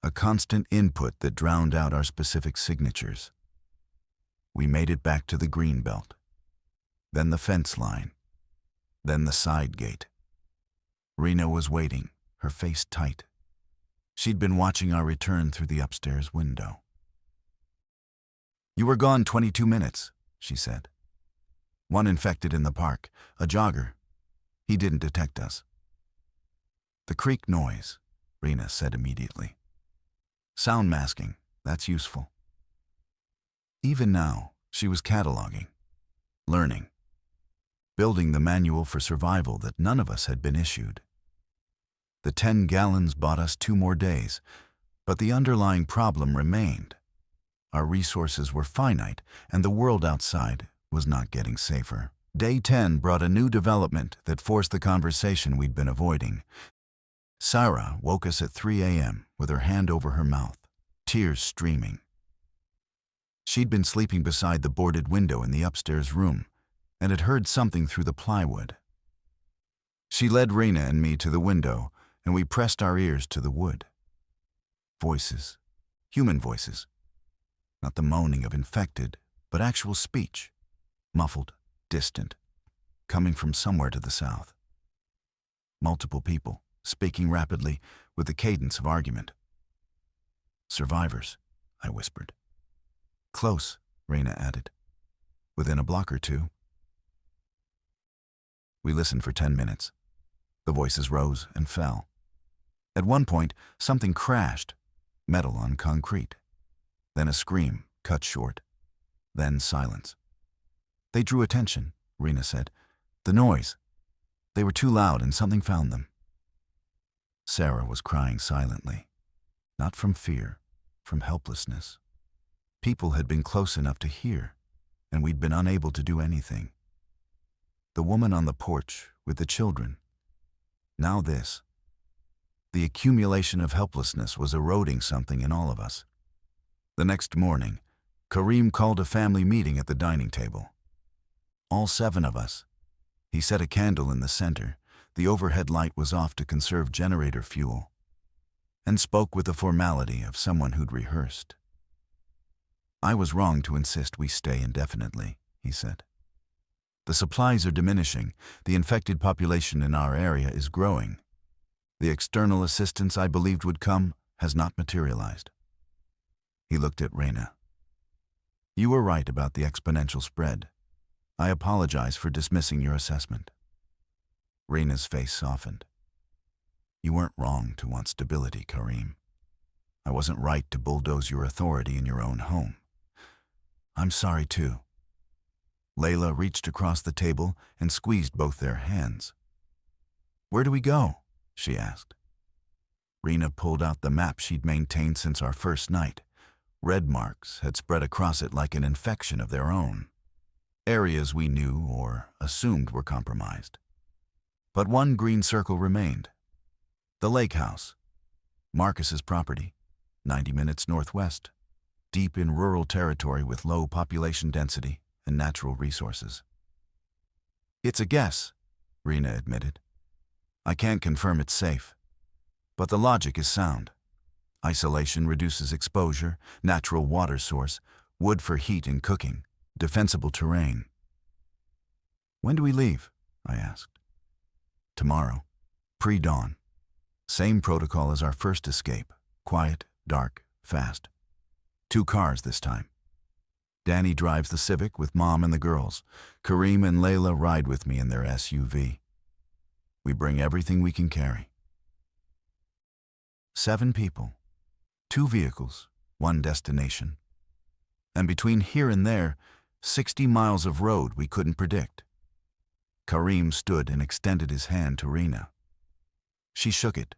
a constant input that drowned out our specific signatures. We made it back to the green belt, then the fence line, then the side gate. Rena was waiting, her face tight. She'd been watching our return through the upstairs window. "You were gone 22 minutes, she said. "One infected in the park, a jogger. He didn't detect us." "The creek noise," Rena said immediately. "Sound masking, that's useful." Even now, she was cataloging, learning, building the manual for survival that none of us had been issued. The 10 gallons bought us 2 more days, but the underlying problem remained. Our resources were finite, and the world outside was not getting safer. Day 10 brought a new development that forced the conversation we'd been avoiding. Sarah woke us at 3 a.m. with her hand over her mouth, tears streaming. She'd been sleeping beside the boarded window in the upstairs room and had heard something through the plywood. She led Rena and me to the window, and we pressed our ears to the wood. Voices, human voices. Not the moaning of infected, but actual speech, muffled, distant, coming from somewhere to the south. Multiple people, speaking rapidly with the cadence of argument. Survivors, I whispered. Close, Rena added. Within a block or two. We listened for 10 minutes. The voices rose and fell. At one point, something crashed, metal on concrete. Then a scream, cut short. Then silence. They drew attention, Rena said. The noise. They were too loud and something found them. Sarah was crying silently. Not from fear, from helplessness. People had been close enough to hear, and we'd been unable to do anything. The woman on the porch with the children. Now this. The accumulation of helplessness was eroding something in all of us. The next morning, Kareem called a family meeting at the dining table. All 7 of us. He set a candle in the center. The overhead light was off to conserve generator fuel, and spoke with the formality of someone who'd rehearsed. I was wrong to insist we stay indefinitely, he said. The supplies are diminishing. The infected population in our area is growing. The external assistance I believed would come has not materialized. He looked at Rena. You were right about the exponential spread. I apologize for dismissing your assessment. Rena's face softened. You weren't wrong to want stability, Kareem. I wasn't right to bulldoze your authority in your own home. I'm sorry too. Layla reached across the table and squeezed both their hands. Where do we go? She asked. Rena pulled out the map she'd maintained since our first night. Red marks had spread across it like an infection of their own. Areas we knew or assumed were compromised. But one green circle remained. The lake house. Marcus's property, 90 minutes northwest, deep in rural territory with low population density and natural resources. It's a guess, Rena admitted. I can't confirm it's safe, but the logic is sound. Isolation reduces exposure, natural water source, wood for heat and cooking, defensible terrain. When do we leave? I asked. Tomorrow, pre-dawn. Same protocol as our first escape. Quiet, dark, fast. 2 cars this time. Danny drives the Civic with Mom and the girls. Kareem and Layla ride with me in their SUV. We bring everything we can carry. 7 people. 2 vehicles, 1 destination. And between here and there, 60 miles of road we couldn't predict. Kareem stood and extended his hand to Rena. She shook it.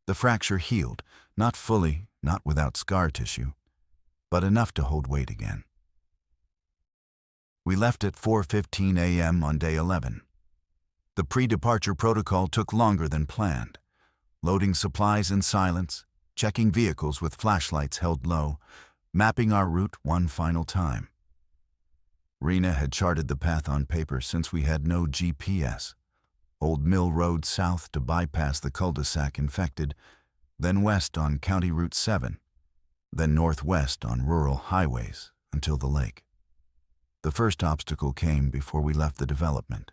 The fracture healed, not fully, not without scar tissue, but enough to hold weight again. We left at 4:15 a.m. on day 11. The pre-departure protocol took longer than planned. Loading supplies in silence, checking vehicles with flashlights held low, mapping our route one final time. Rena had charted the path on paper since we had no GPS. Old Mill Road south to bypass the cul-de-sac infected, then west on County Route 7, then northwest on rural highways until the lake. The first obstacle came before we left the development.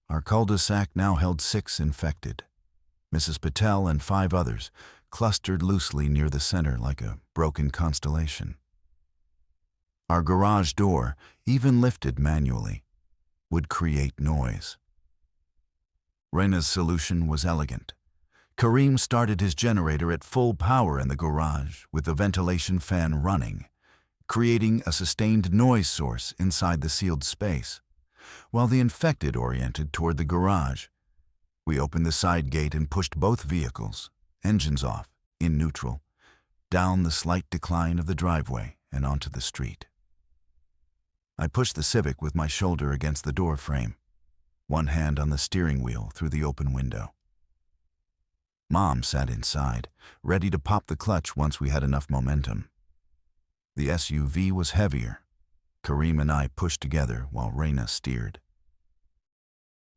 Our cul-de-sac now held 6 infected. Mrs. Patel and 5 others, clustered loosely near the center like a broken constellation. Our garage door, even lifted manually, would create noise. Rena's solution was elegant. Kareem started his generator at full power in the garage with the ventilation fan running, creating a sustained noise source inside the sealed space, while the infected oriented toward the garage. We opened the side gate and pushed both vehicles, engines off, in neutral, down the slight decline of the driveway and onto the street. I pushed the Civic with my shoulder against the door frame, one hand on the steering wheel through the open window. Mom sat inside, ready to pop the clutch once we had enough momentum. The SUV was heavier. Kareem and I pushed together while Raina steered.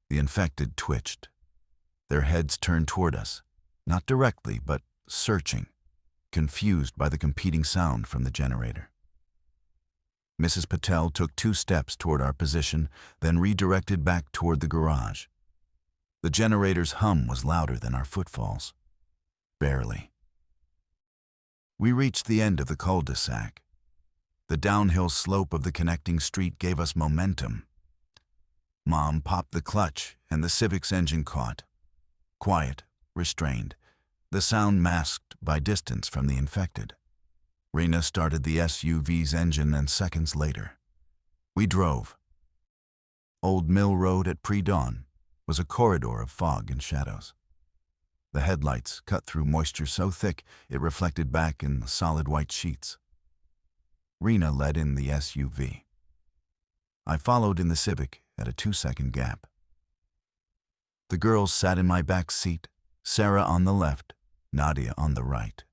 The infected twitched. Their heads turned toward us, not directly, but searching, confused by the competing sound from the generator. Mrs. Patel took 2 steps toward our position, then redirected back toward the garage. The generator's hum was louder than our footfalls. Barely. We reached the end of the cul-de-sac. The downhill slope of the connecting street gave us momentum. Mom popped the clutch, and the Civic's engine caught. Quiet, restrained, the sound masked by distance from the infected. Raina started the SUV's engine, and seconds later, we drove. Old Mill Road at pre-dawn was a corridor of fog and shadows. The headlights cut through moisture so thick it reflected back in the solid white sheets. Raina led in the SUV. I followed in the Civic at a 2-second gap. The girls sat in my back seat, Sarah on the left, Nadia on the right.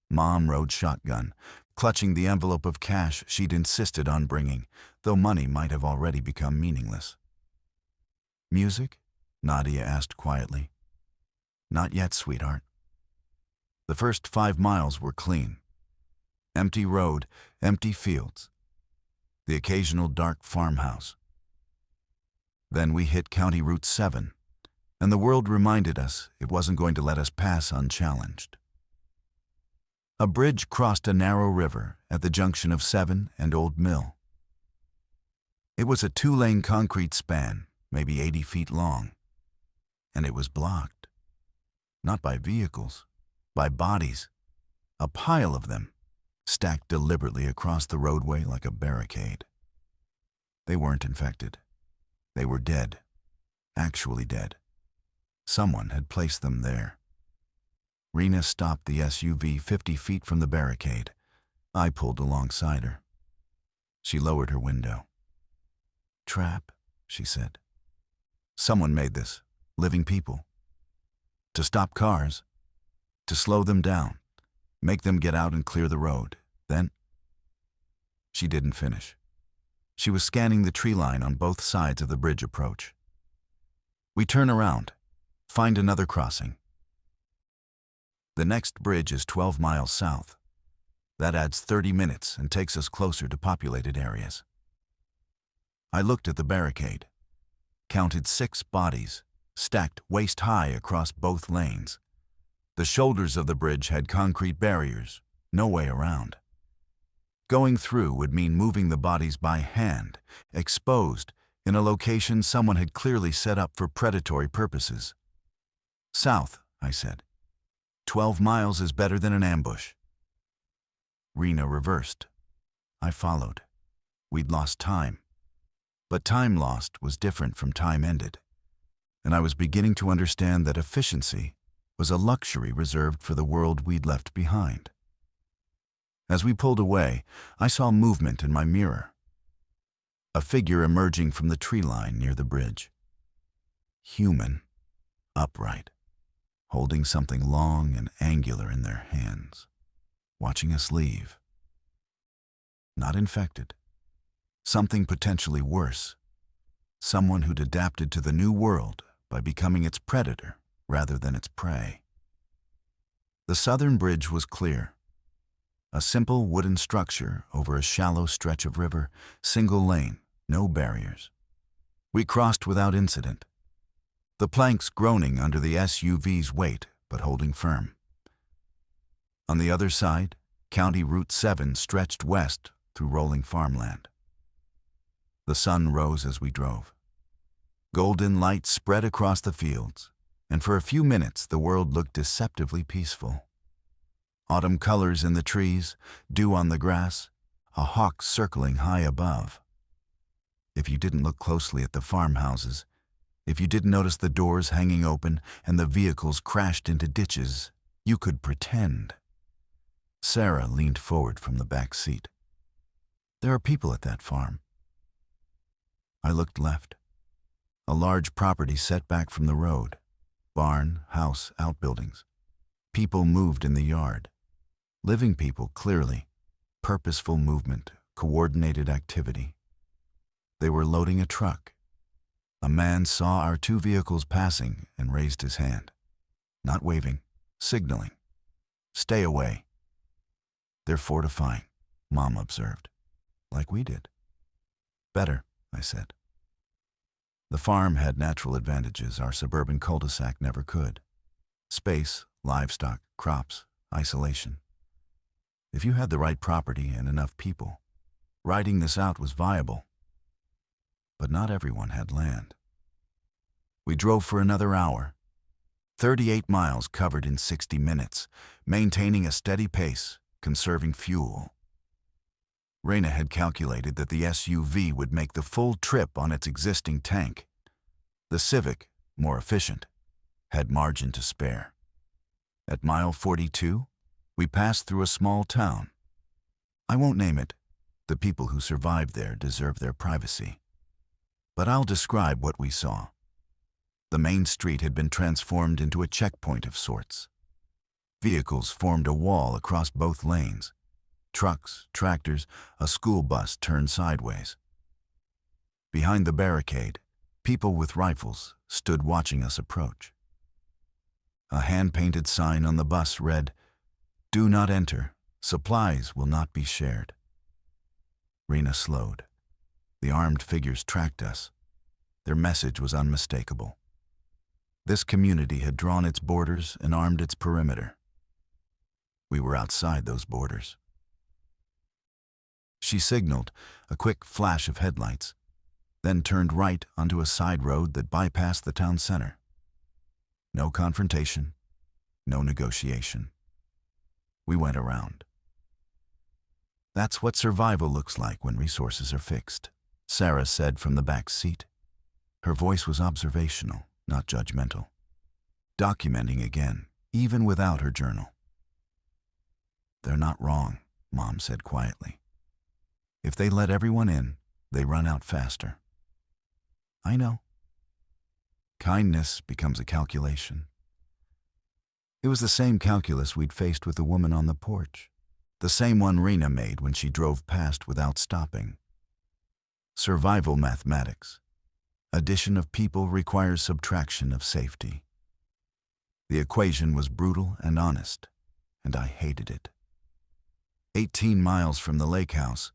Mom rode shotgun, clutching the envelope of cash she'd insisted on bringing, though money might have already become meaningless. "Music?" Nadia asked quietly. "Not yet, sweetheart." The first 5 miles were clean. Empty road, empty fields. The occasional dark farmhouse. Then we hit County Route 7, and the world reminded us it wasn't going to let us pass unchallenged. A bridge crossed a narrow river at the junction of 7 and Old Mill. It was a 2-lane concrete span, maybe 80 feet long, and it was blocked. Not by vehicles, by bodies, a pile of them, stacked deliberately across the roadway like a barricade. They weren't infected. They were dead, actually dead. Someone had placed them there. Raina stopped the SUV 50 feet from the barricade. I pulled alongside her. She lowered her window. "Trap," she said. "Someone made this, living people. To stop cars, to slow them down, make them get out and clear the road. Then..." She didn't finish. She was scanning the tree line on both sides of the bridge approach. "We turn around, find another crossing. The next bridge is 12 miles south. That adds 30 minutes and takes us closer to populated areas." I looked at the barricade, counted 6 bodies, stacked waist-high across both lanes. The shoulders of the bridge had concrete barriers, no way around. Going through would mean moving the bodies by hand, exposed, in a location someone had clearly set up for predatory purposes. "South," I said. 12 miles is better than an ambush." Raina reversed. I followed. We'd lost time. But time lost was different from time ended, and I was beginning to understand that efficiency was a luxury reserved for the world we'd left behind. As we pulled away, I saw movement in my mirror. A figure emerging from the tree line near the bridge. Human, upright, holding something long and angular in their hands, watching us leave. Not infected. Something potentially worse. Someone who'd adapted to the new world by becoming its predator rather than its prey. The southern bridge was clear. A simple wooden structure over a shallow stretch of river, single lane, no barriers. We crossed without incident. The planks groaning under the SUV's weight, but holding firm. On the other side, County Route 7 stretched west through rolling farmland. The sun rose as we drove. Golden light spread across the fields, and for a few minutes the world looked deceptively peaceful. Autumn colors in the trees, dew on the grass, a hawk circling high above. If you didn't look closely at the farmhouses, if you didn't notice the doors hanging open and the vehicles crashed into ditches, you could pretend. Sarah leaned forward from the back seat. There are people at that farm. I looked left. A large property set back from the road. Barn, house, outbuildings. People moved in the yard. Living people, clearly. Purposeful movement, coordinated activity. They were loading a truck. A man saw our two vehicles passing and raised his hand. Not waving, signaling. Stay away. They're fortifying, Mom observed. Like we did. Better, I said. The farm had natural advantages our suburban cul-de-sac never could. Space, livestock, crops, isolation. If you had the right property and enough people, riding this out was viable. But not everyone had land. We drove for another hour. 38 miles covered in 60 minutes, maintaining a steady pace, conserving fuel. Raina had calculated that the SUV would make the full trip on its existing tank. The Civic, more efficient, had margin to spare. At mile 42, we passed through a small town. I won't name it. The people who survived there deserve their privacy. But I'll describe what we saw. The main street had been transformed into a checkpoint of sorts. Vehicles formed a wall across both lanes. Trucks, tractors, a school bus turned sideways. Behind the barricade, people with rifles stood watching us approach. A hand-painted sign on the bus read, "Do not enter. Supplies will not be shared." Rena slowed. The armed figures tracked us. Their message was unmistakable. This community had drawn its borders and armed its perimeter. We were outside those borders. She signaled, a quick flash of headlights, then turned right onto a side road that bypassed the town center. No confrontation, no negotiation. We went around. That's what survival looks like when resources are fixed, Sarah said from the back seat. Her voice was observational, not judgmental. Documenting again, even without her journal. They're not wrong, Mom said quietly. If they let everyone in, they run out faster. I know. Kindness becomes a calculation. It was the same calculus we'd faced with the woman on the porch, the same one Rena made when she drove past without stopping. Survival mathematics. Addition of people requires subtraction of safety. The equation was brutal and honest, and I hated it. 18 miles from the lake house,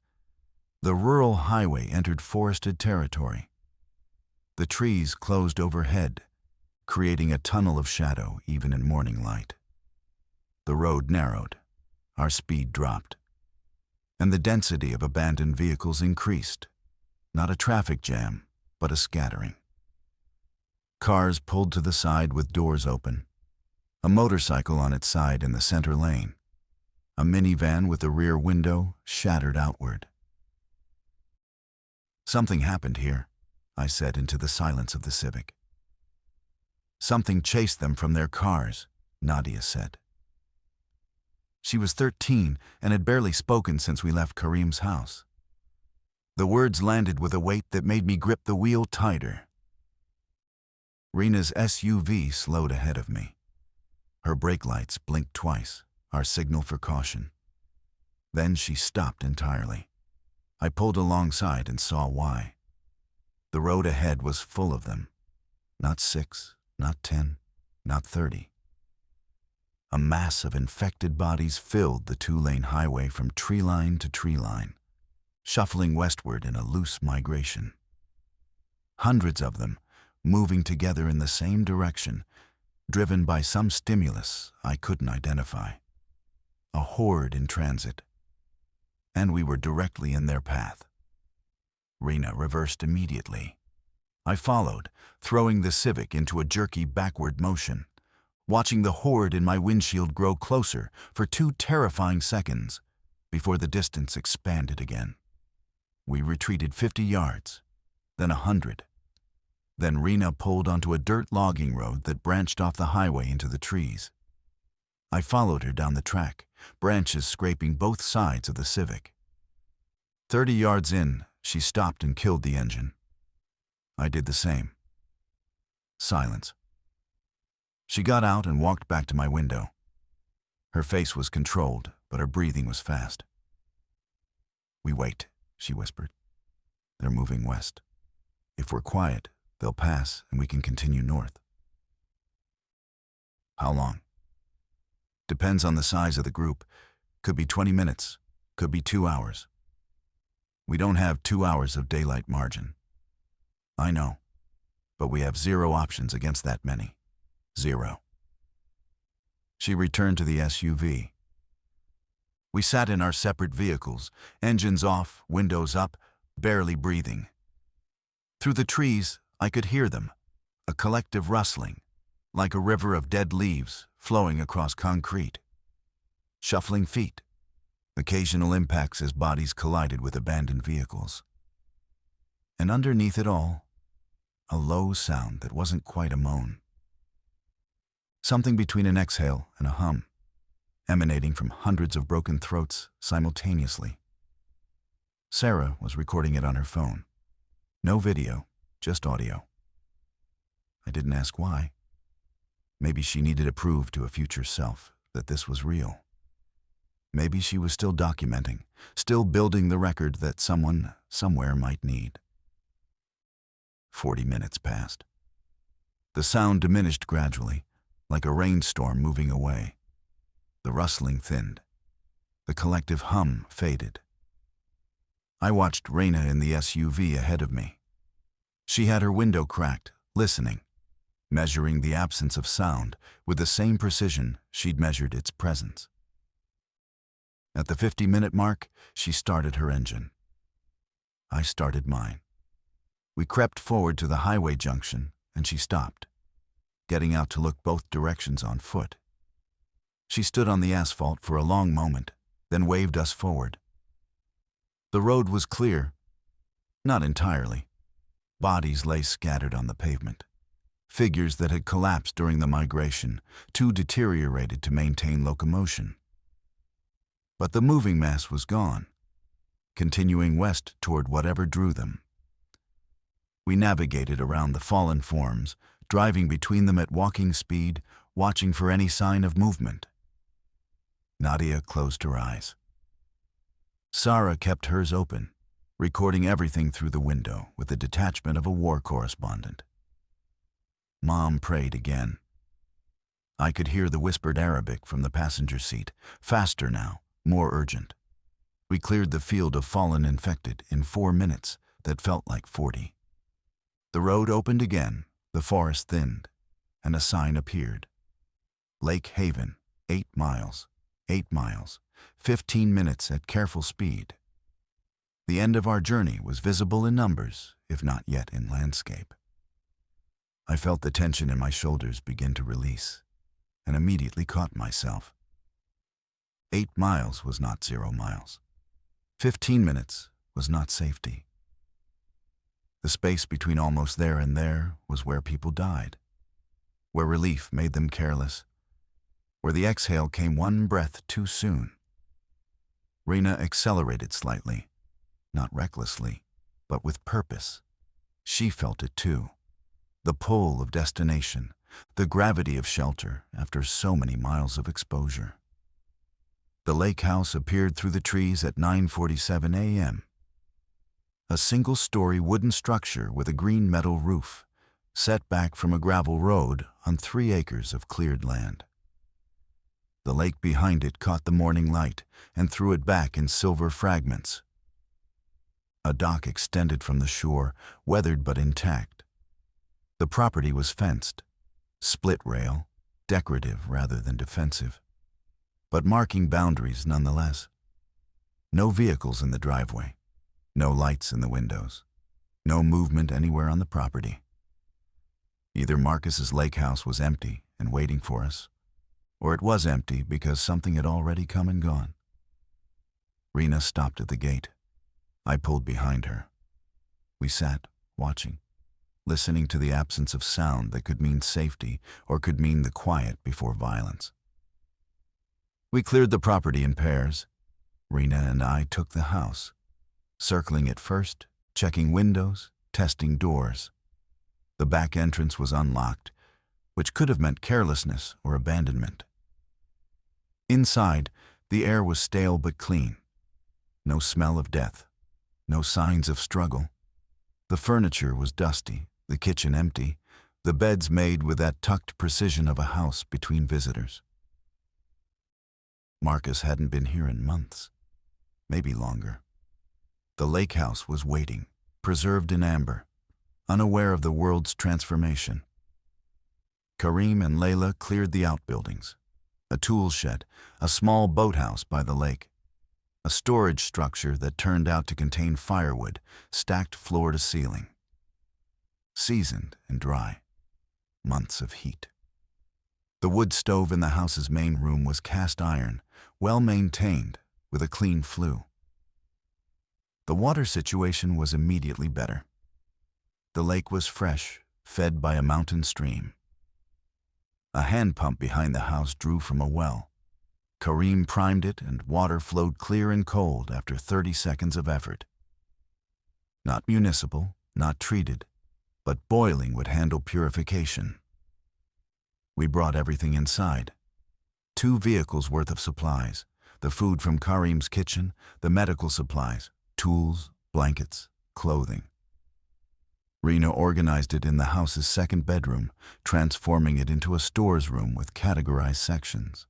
the rural highway entered forested territory. The trees closed overhead, creating a tunnel of shadow even in morning light. The road narrowed, our speed dropped, and the density of abandoned vehicles increased. Not a traffic jam, but a scattering. Cars pulled to the side with doors open, a motorcycle on its side in the center lane, a minivan with the rear window shattered outward. Something happened here, I said into the silence of the Civic. Something chased them from their cars, Nadia said. She was 13 and had barely spoken since we left Kareem's house. The words landed with a weight that made me grip the wheel tighter. Rena's SUV slowed ahead of me. Her brake lights blinked twice, our signal for caution. Then she stopped entirely. I pulled alongside and saw why. The road ahead was full of them. Not 6, not 10, not 30. A mass of infected bodies filled the two-lane highway from tree line to tree line, shuffling westward in a loose migration. Hundreds of them, moving together in the same direction, driven by some stimulus I couldn't identify. A horde in transit. And we were directly in their path. Rena reversed immediately. I followed, throwing the Civic into a jerky backward motion, watching the horde in my windshield grow closer for 2 terrifying seconds before the distance expanded again. We retreated 50 yards, then 100. Then Rena pulled onto a dirt logging road that branched off the highway into the trees. I followed her down the track, branches scraping both sides of the Civic. 30 yards in, she stopped and killed the engine. I did the same. Silence. She got out and walked back to my window. Her face was controlled, but her breathing was fast. "We wait," she whispered. "They're moving west. If we're quiet, they'll pass and we can continue north." "How long?" "Depends on the size of the group. Could be 20 minutes, could be 2 hours. We don't have 2 hours of daylight margin." "I know, but we have 0 options against that many. 0. She returned to the SUV. We sat in our separate vehicles, engines off, windows up, barely breathing. Through the trees, I could hear them, a collective rustling, like a river of dead leaves flowing across concrete. Shuffling feet, occasional impacts as bodies collided with abandoned vehicles. And underneath it all, a low sound that wasn't quite a moan. Something between an exhale and a hum, emanating from hundreds of broken throats simultaneously. Sarah was recording it on her phone. No video, just audio. I didn't ask why. Maybe she needed to prove to a future self that this was real. Maybe she was still documenting, still building the record that someone, somewhere might need. 40 minutes passed. The sound diminished gradually, like a rainstorm moving away. The rustling thinned. The collective hum faded. I watched Raina in the SUV ahead of me. She had her window cracked, listening, measuring the absence of sound with the same precision she'd measured its presence. At the 50-minute mark, she started her engine. I started mine. We crept forward to the highway junction, and she stopped, getting out to look both directions on foot. She stood on the asphalt for a long moment, then waved us forward. The road was clear. Not entirely. Bodies lay scattered on the pavement. Figures that had collapsed during the migration, too deteriorated to maintain locomotion. But the moving mass was gone, continuing west toward whatever drew them. We navigated around the fallen forms, driving between them at walking speed, watching for any sign of movement. Nadia closed her eyes. Sarah kept hers open, recording everything through the window with the detachment of a war correspondent. Mom prayed again. I could hear the whispered Arabic from the passenger seat, faster now, more urgent. We cleared the field of fallen infected in 4 minutes that felt like 40. The road opened again, the forest thinned, and a sign appeared. Lake Haven, 8 miles, 8 miles, 15 minutes at careful speed. The end of our journey was visible in numbers, if not yet in landscape. I felt the tension in my shoulders begin to release, and immediately caught myself. 8 miles was not 0 miles. 15 minutes was not safety. The space between almost there and there was where people died, where relief made them careless, where the exhale came one breath too soon. Raina accelerated slightly, not recklessly, but with purpose. She felt it too. The pull of destination, the gravity of shelter after so many miles of exposure. The lake house appeared through the trees at 9:47 a.m. A single-story wooden structure with a green metal roof, set back from a gravel road on 3 acres of cleared land. The lake behind it caught the morning light and threw it back in silver fragments. A dock extended from the shore, weathered but intact. The property was fenced, split rail, decorative rather than defensive, but marking boundaries nonetheless. No vehicles in the driveway, no lights in the windows, no movement anywhere on the property. Either Marcus's lake house was empty and waiting for us, or it was empty because something had already come and gone. Raina stopped at the gate. I pulled behind her. We sat, watching, listening to the absence of sound that could mean safety or could mean the quiet before violence. We cleared the property in pairs. Raina and I took the house. circling it first, checking windows, testing doors. The back entrance was unlocked, which could have meant carelessness or abandonment. Inside, the air was stale but clean. No smell of death, no signs of struggle. The furniture was dusty, the kitchen empty, the beds made with that tucked precision of a house between visitors. Marcus hadn't been here in months, maybe longer. The lake house was waiting, preserved in amber, unaware of the world's transformation. Karim and Layla cleared the outbuildings, a tool shed, a small boathouse by the lake, a storage structure that turned out to contain firewood stacked floor to ceiling. Seasoned and dry, months of heat. The wood stove in the house's main room was cast iron, well maintained, with a clean flue. The water situation was immediately better. The lake was fresh, fed by a mountain stream. A hand pump behind the house drew from a well. Karim primed it and water flowed clear and cold after 30 seconds of effort. Not municipal, not treated, but boiling would handle purification. We brought everything inside. 2 vehicles worth of supplies, the food from Karim's kitchen, the medical supplies, tools, blankets, clothing. Rena organized it in the house's second bedroom, transforming it into a stores room with categorized sections.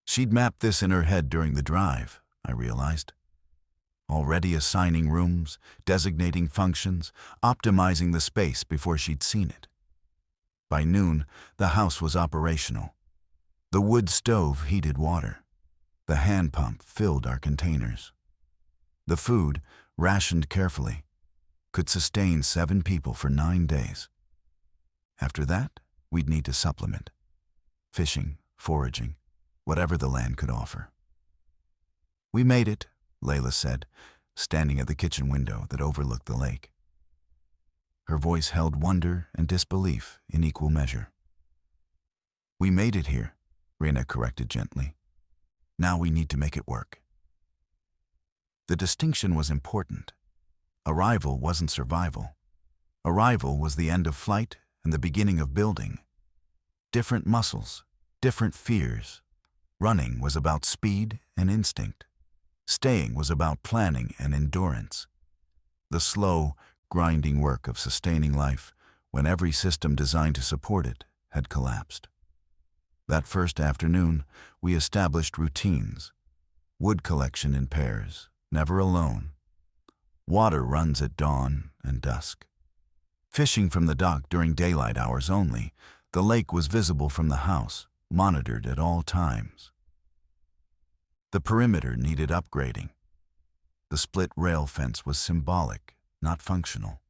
She'd mapped this in her head during the drive, I realized. Already assigning rooms, designating functions, optimizing the space before she'd seen it. By noon, the house was operational. The wood stove heated water. The hand pump filled our containers. The food, rationed carefully, could sustain 7 people for 9 days. After that, we'd need to supplement. Fishing, foraging, whatever the land could offer. We made it, Layla said, standing at the kitchen window that overlooked the lake. Her voice held wonder and disbelief in equal measure. We made it here, Rena corrected gently. Now we need to make it work. The distinction was important. Arrival wasn't survival. Arrival was the end of flight and the beginning of building. Different muscles, different fears. Running was about speed and instinct. Staying was about planning and endurance. The slow, grinding work of sustaining life when every system designed to support it had collapsed. That first afternoon, we established routines. Wood collection in pairs, never alone. Water runs at dawn and dusk. Fishing from the dock during daylight hours only, the lake was visible from the house, monitored at all times. The perimeter needed upgrading. The split rail fence was symbolic, not functional.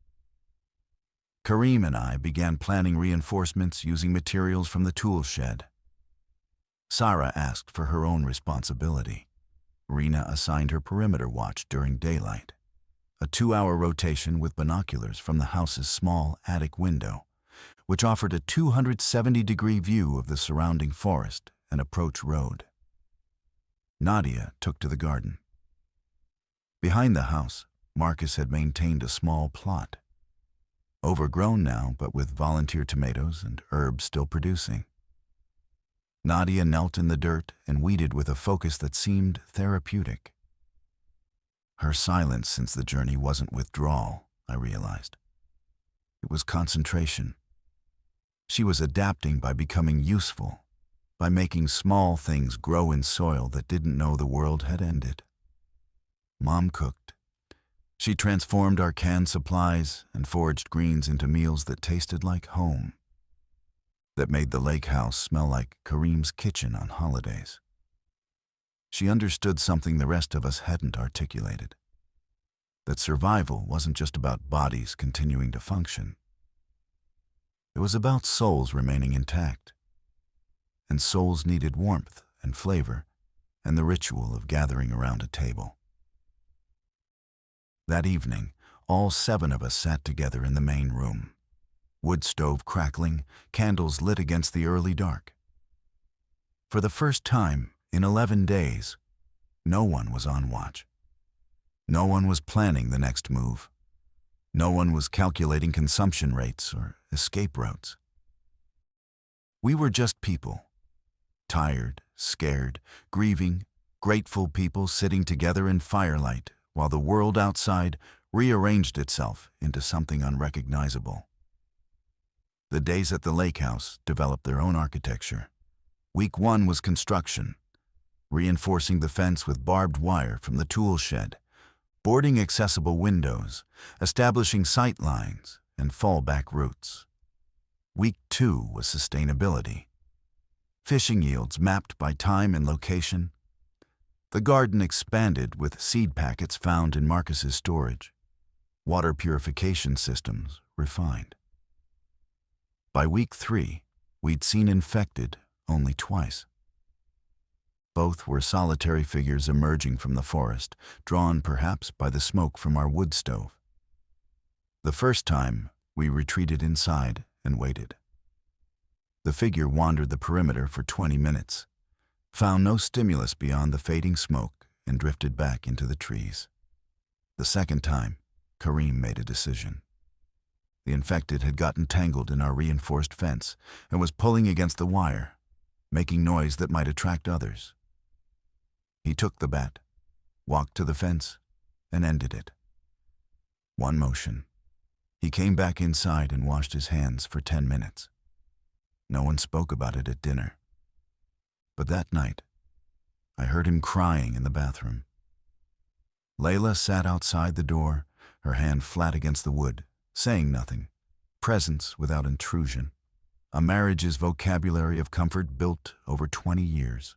Karim and I began planning reinforcements using materials from the tool shed. Sarah asked for her own responsibility. Rena assigned her perimeter watch during daylight, a 2-hour rotation with binoculars from the house's small attic window, which offered a 270-degree view of the surrounding forest and approach road. Nadia took to the garden. Behind the house, Marcus had maintained a small plot. Overgrown now, but with volunteer tomatoes and herbs still producing. Nadia knelt in the dirt and weeded with a focus that seemed therapeutic. Her silence since the journey wasn't withdrawal, I realized. It was concentration. She was adapting by becoming useful, by making small things grow in soil that didn't know the world had ended. Mom cooked. She transformed our canned supplies and foraged greens into meals that tasted like home, that made the lake house smell like Karim's kitchen on holidays. She understood something the rest of us hadn't articulated, that survival wasn't just about bodies continuing to function. It was about souls remaining intact, and souls needed warmth and flavor and the ritual of gathering around a table. That evening, all 7 of us sat together in the main room, wood stove crackling, candles lit against the early dark. For the first time in 11 days, no one was on watch. No one was planning the next move. No one was calculating consumption rates or escape routes. We were just people. Tired, scared, grieving, grateful people sitting together in firelight while the world outside rearranged itself into something unrecognizable. The days at the lake house developed their own architecture. Week 1 was construction, reinforcing the fence with barbed wire from the tool shed, boarding accessible windows, establishing sight lines and fallback routes. Week 2 was sustainability. Fishing yields mapped by time and location. The garden expanded with seed packets found in Marcus's storage. Water purification systems refined. By week 3, we'd seen infected only twice. Both were solitary figures emerging from the forest, drawn perhaps by the smoke from our wood stove. The first time, we retreated inside and waited. The figure wandered the perimeter for 20 minutes, found no stimulus beyond the fading smoke, and drifted back into the trees. The second time, Kareem made a decision. The infected had gotten tangled in our reinforced fence and was pulling against the wire, making noise that might attract others. He took the bat, walked to the fence, and ended it. One motion. He came back inside and washed his hands for 10 minutes. No one spoke about it at dinner. But that night, I heard him crying in the bathroom. Layla sat outside the door, her hand flat against the wood, saying nothing, presence without intrusion, a marriage's vocabulary of comfort built over 20 years.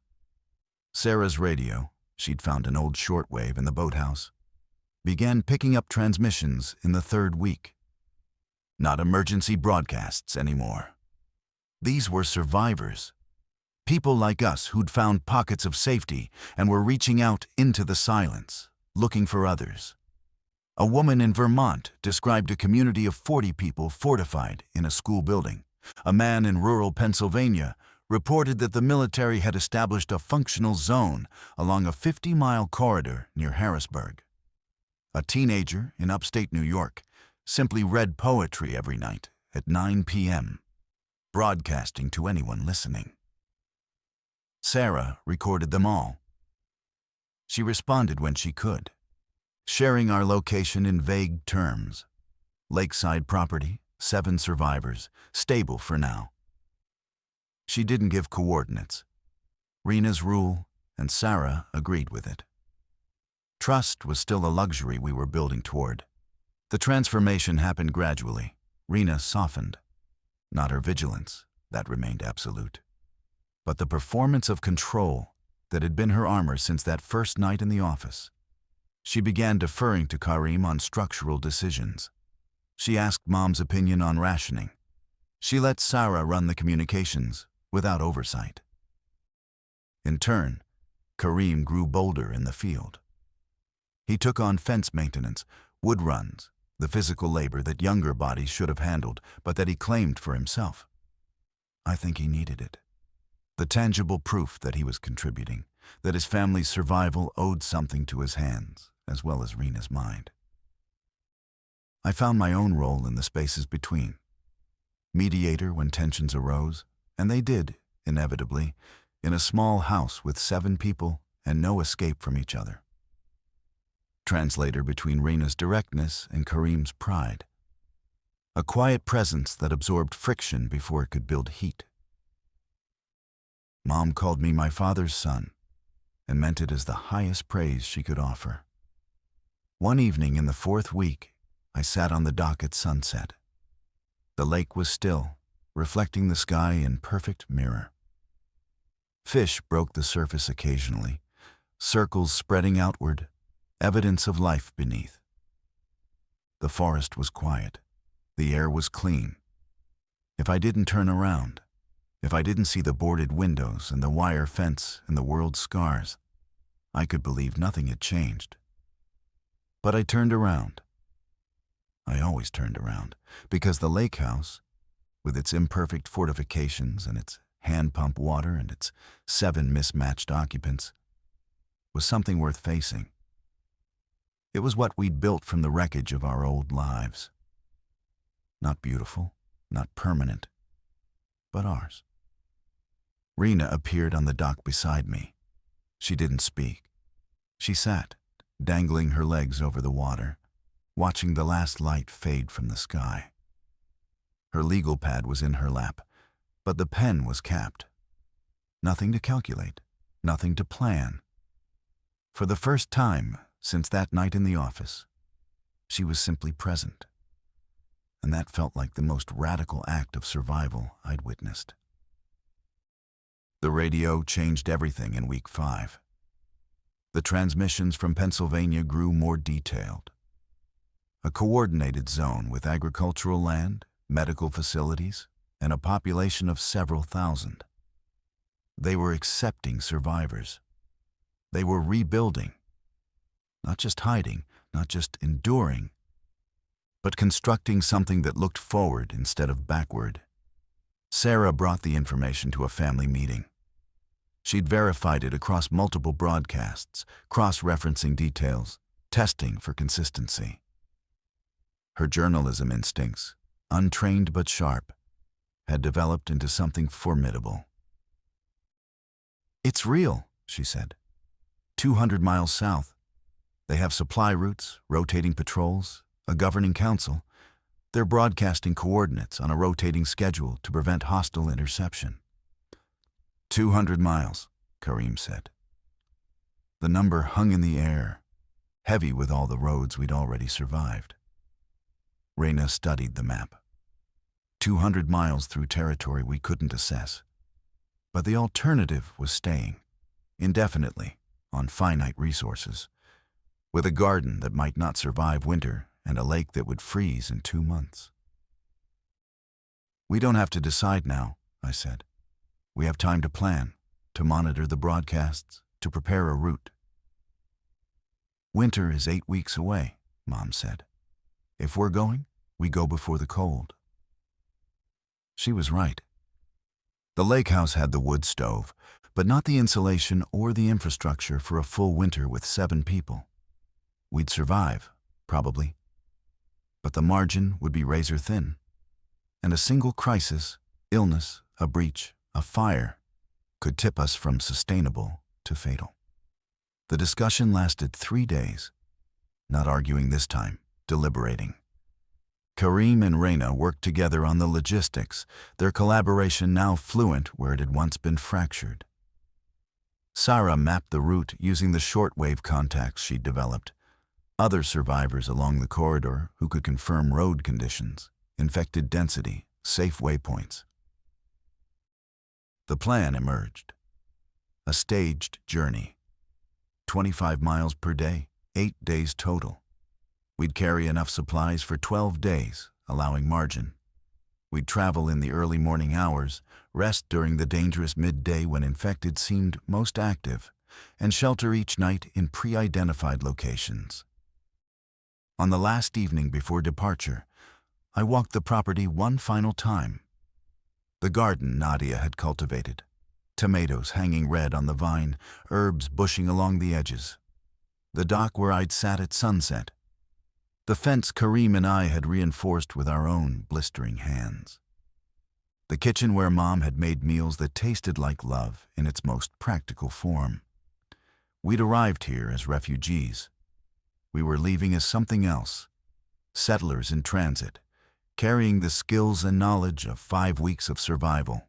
Sarah's radio, she'd found an old shortwave in the boathouse, began picking up transmissions in the 3rd week. Not emergency broadcasts anymore. These were survivors, people like us who'd found pockets of safety and were reaching out into the silence, looking for others. A woman in Vermont described a community of 40 people fortified in a school building. A man in rural Pennsylvania reported that the military had established a functional zone along a 50-mile corridor near Harrisburg. A teenager in upstate New York simply read poetry every night at 9 p.m., broadcasting to anyone listening. Sarah recorded them all. She responded when she could, sharing our location in vague terms. Lakeside property, 7 survivors, stable for now. She didn't give coordinates. Rena's rule, and Sarah agreed with it. Trust was still a luxury we were building toward. The transformation happened gradually. Rena softened. Not her vigilance, that remained absolute, but the performance of control that had been her armor since that first night in the office. She began deferring to Kareem on structural decisions. She asked Mom's opinion on rationing. She let Sarah run the communications without oversight. In turn, Kareem grew bolder in the field. He took on fence maintenance, wood runs, the physical labor that younger bodies should have handled, but that he claimed for himself. I think he needed it. The tangible proof that he was contributing, that his family's survival owed something to his hands, as well as Rena's mind. I found my own role in the spaces between. Mediator when tensions arose, and they did, inevitably, in a small house with 7 people and no escape from each other. Translator between Rena's directness and Kareem's pride. A quiet presence that absorbed friction before it could build heat. Mom called me my father's son, and meant it as the highest praise she could offer. One evening in the 4th week, I sat on the dock at sunset. The lake was still, reflecting the sky in perfect mirror. Fish broke the surface occasionally, circles spreading outward, evidence of life beneath. The forest was quiet. The air was clean. If I didn't turn around, if I didn't see the boarded windows and the wire fence and the world's scars, I could believe nothing had changed. But I turned around. I always turned around, because the lake house, with its imperfect fortifications and its hand-pump water and its 7 mismatched occupants, was something worth facing. It was what we'd built from the wreckage of our old lives. Not beautiful, not permanent, but ours. Rena appeared on the dock beside me. She didn't speak. She sat, dangling her legs over the water, watching the last light fade from the sky. Her legal pad was in her lap, but the pen was capped. Nothing to calculate, nothing to plan. For the first time since that night in the office, she was simply present. And that felt like the most radical act of survival I'd witnessed. The radio changed everything in week 5. The transmissions from Pennsylvania grew more detailed. A coordinated zone with agricultural land, medical facilities, and a population of several thousand. They were accepting survivors. They were rebuilding. Not just hiding, not just enduring, but constructing something that looked forward instead of backward. Sarah brought the information to a family meeting. She'd verified it across multiple broadcasts, cross-referencing details, testing for consistency. Her journalism instincts, untrained but sharp, had developed into something formidable. "It's real," she said. 200 miles south. They have supply routes, rotating patrols, a governing council. They're broadcasting coordinates on a rotating schedule to prevent hostile interception. 200 miles, Karim said. The number hung in the air, heavy with all the roads we'd already survived. Rena studied the map. 200 miles through territory we couldn't assess. But the alternative was staying, indefinitely, on finite resources, with a garden that might not survive winter and a lake that would freeze in 2 months. "We don't have to decide now," I said. "We have time to plan, to monitor the broadcasts, to prepare a route." "Winter is 8 weeks away," Mom said. "If we're going, we go before the cold." She was right. The lake house had the wood stove, but not the insulation or the infrastructure for a full winter with 7 people. We'd survive, probably, but the margin would be razor thin, and a single crisis, illness, a breach, a fire, could tip us from sustainable to fatal. The discussion lasted 3 days, not arguing this time, deliberating. Karim and Rena worked together on the logistics, their collaboration now fluent where it had once been fractured. Sarah mapped the route using the shortwave contacts she'd developed, other survivors along the corridor who could confirm road conditions, infected density, safe waypoints. The plan emerged. A staged journey. 25 miles per day, 8 days total. We'd carry enough supplies for 12 days, allowing margin. We'd travel in the early morning hours, rest during the dangerous midday when infected seemed most active, and shelter each night in pre-identified locations. On the last evening before departure, I walked the property one final time. The garden Nadia had cultivated, tomatoes hanging red on the vine, herbs bushing along the edges. The dock where I'd sat at sunset. The fence Karim and I had reinforced with our own blistering hands. The kitchen where Mom had made meals that tasted like love in its most practical form. We'd arrived here as refugees. We were leaving as something else, settlers in transit, carrying the skills and knowledge of 5 weeks of survival,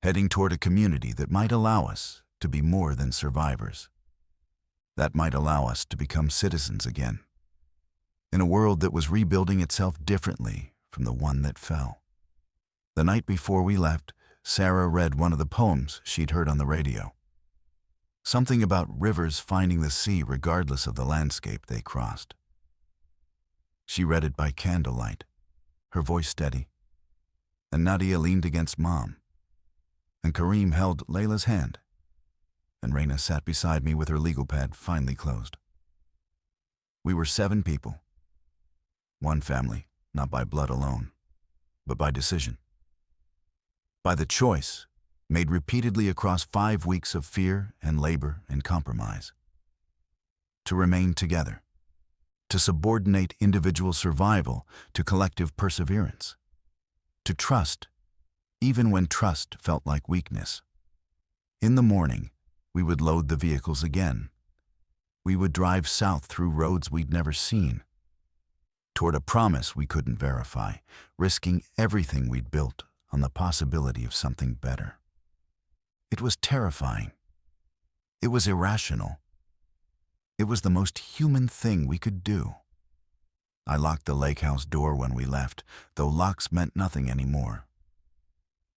heading toward a community that might allow us to be more than survivors. That might allow us to become citizens again, in a world that was rebuilding itself differently from the one that fell. The night before we left, Sarah read one of the poems she'd heard on the radio. Something about rivers finding the sea regardless of the landscape they crossed. She read it by candlelight, her voice steady, and Nadia leaned against Mom, and Karim held Layla's hand, and Rena sat beside me with her legal pad finely closed. We were 7 people. One family, not by blood alone, but by decision. By the choice made repeatedly across 5 weeks of fear and labor and compromise. To remain together, to subordinate individual survival to collective perseverance, to trust, even when trust felt like weakness. In the morning, we would load the vehicles again. We would drive south through roads we'd never seen, toward a promise we couldn't verify, risking everything we'd built on the possibility of something better. It was terrifying. It was irrational. It was the most human thing we could do. I locked the lake house door when we left, though locks meant nothing anymore.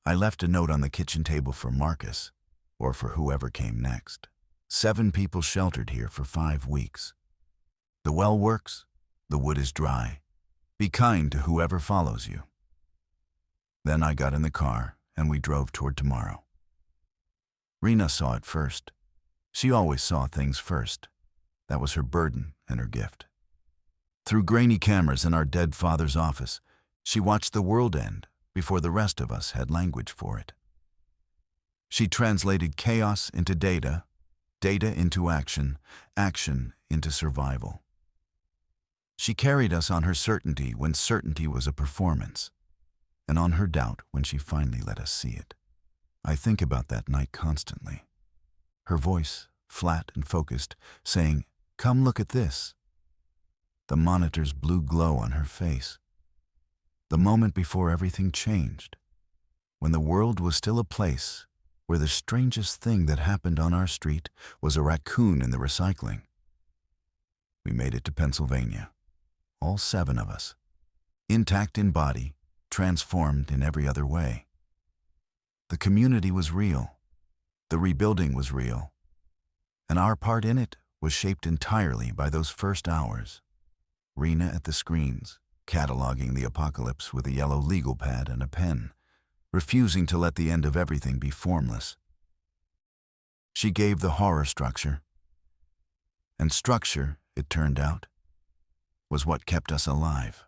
I left a note on the kitchen table for Marcus, or for whoever came next. 7 people sheltered here for 5 weeks. The well works, the wood is dry. Be kind to whoever follows you. Then I got in the car and we drove toward tomorrow. Rena saw it first. She always saw things first. That was her burden and her gift. Through grainy cameras in our dead father's office, she watched the world end before the rest of us had language for it. She translated chaos into data, data into action, action into survival. She carried us on her certainty when certainty was a performance, and on her doubt when she finally let us see it. I think about that night constantly. Her voice, flat and focused, saying, "Come look at this." The monitor's blue glow on her face. The moment before everything changed, when the world was still a place where the strangest thing that happened on our street was a raccoon in the recycling. We made it to Pennsylvania, all 7 of us, intact in body, transformed in every other way. The community was real, the rebuilding was real, and our part in it was shaped entirely by those first hours. Rena at the screens, cataloging the apocalypse with a yellow legal pad and a pen, refusing to let the end of everything be formless. She gave the horror structure, and structure, it turned out, was what kept us alive.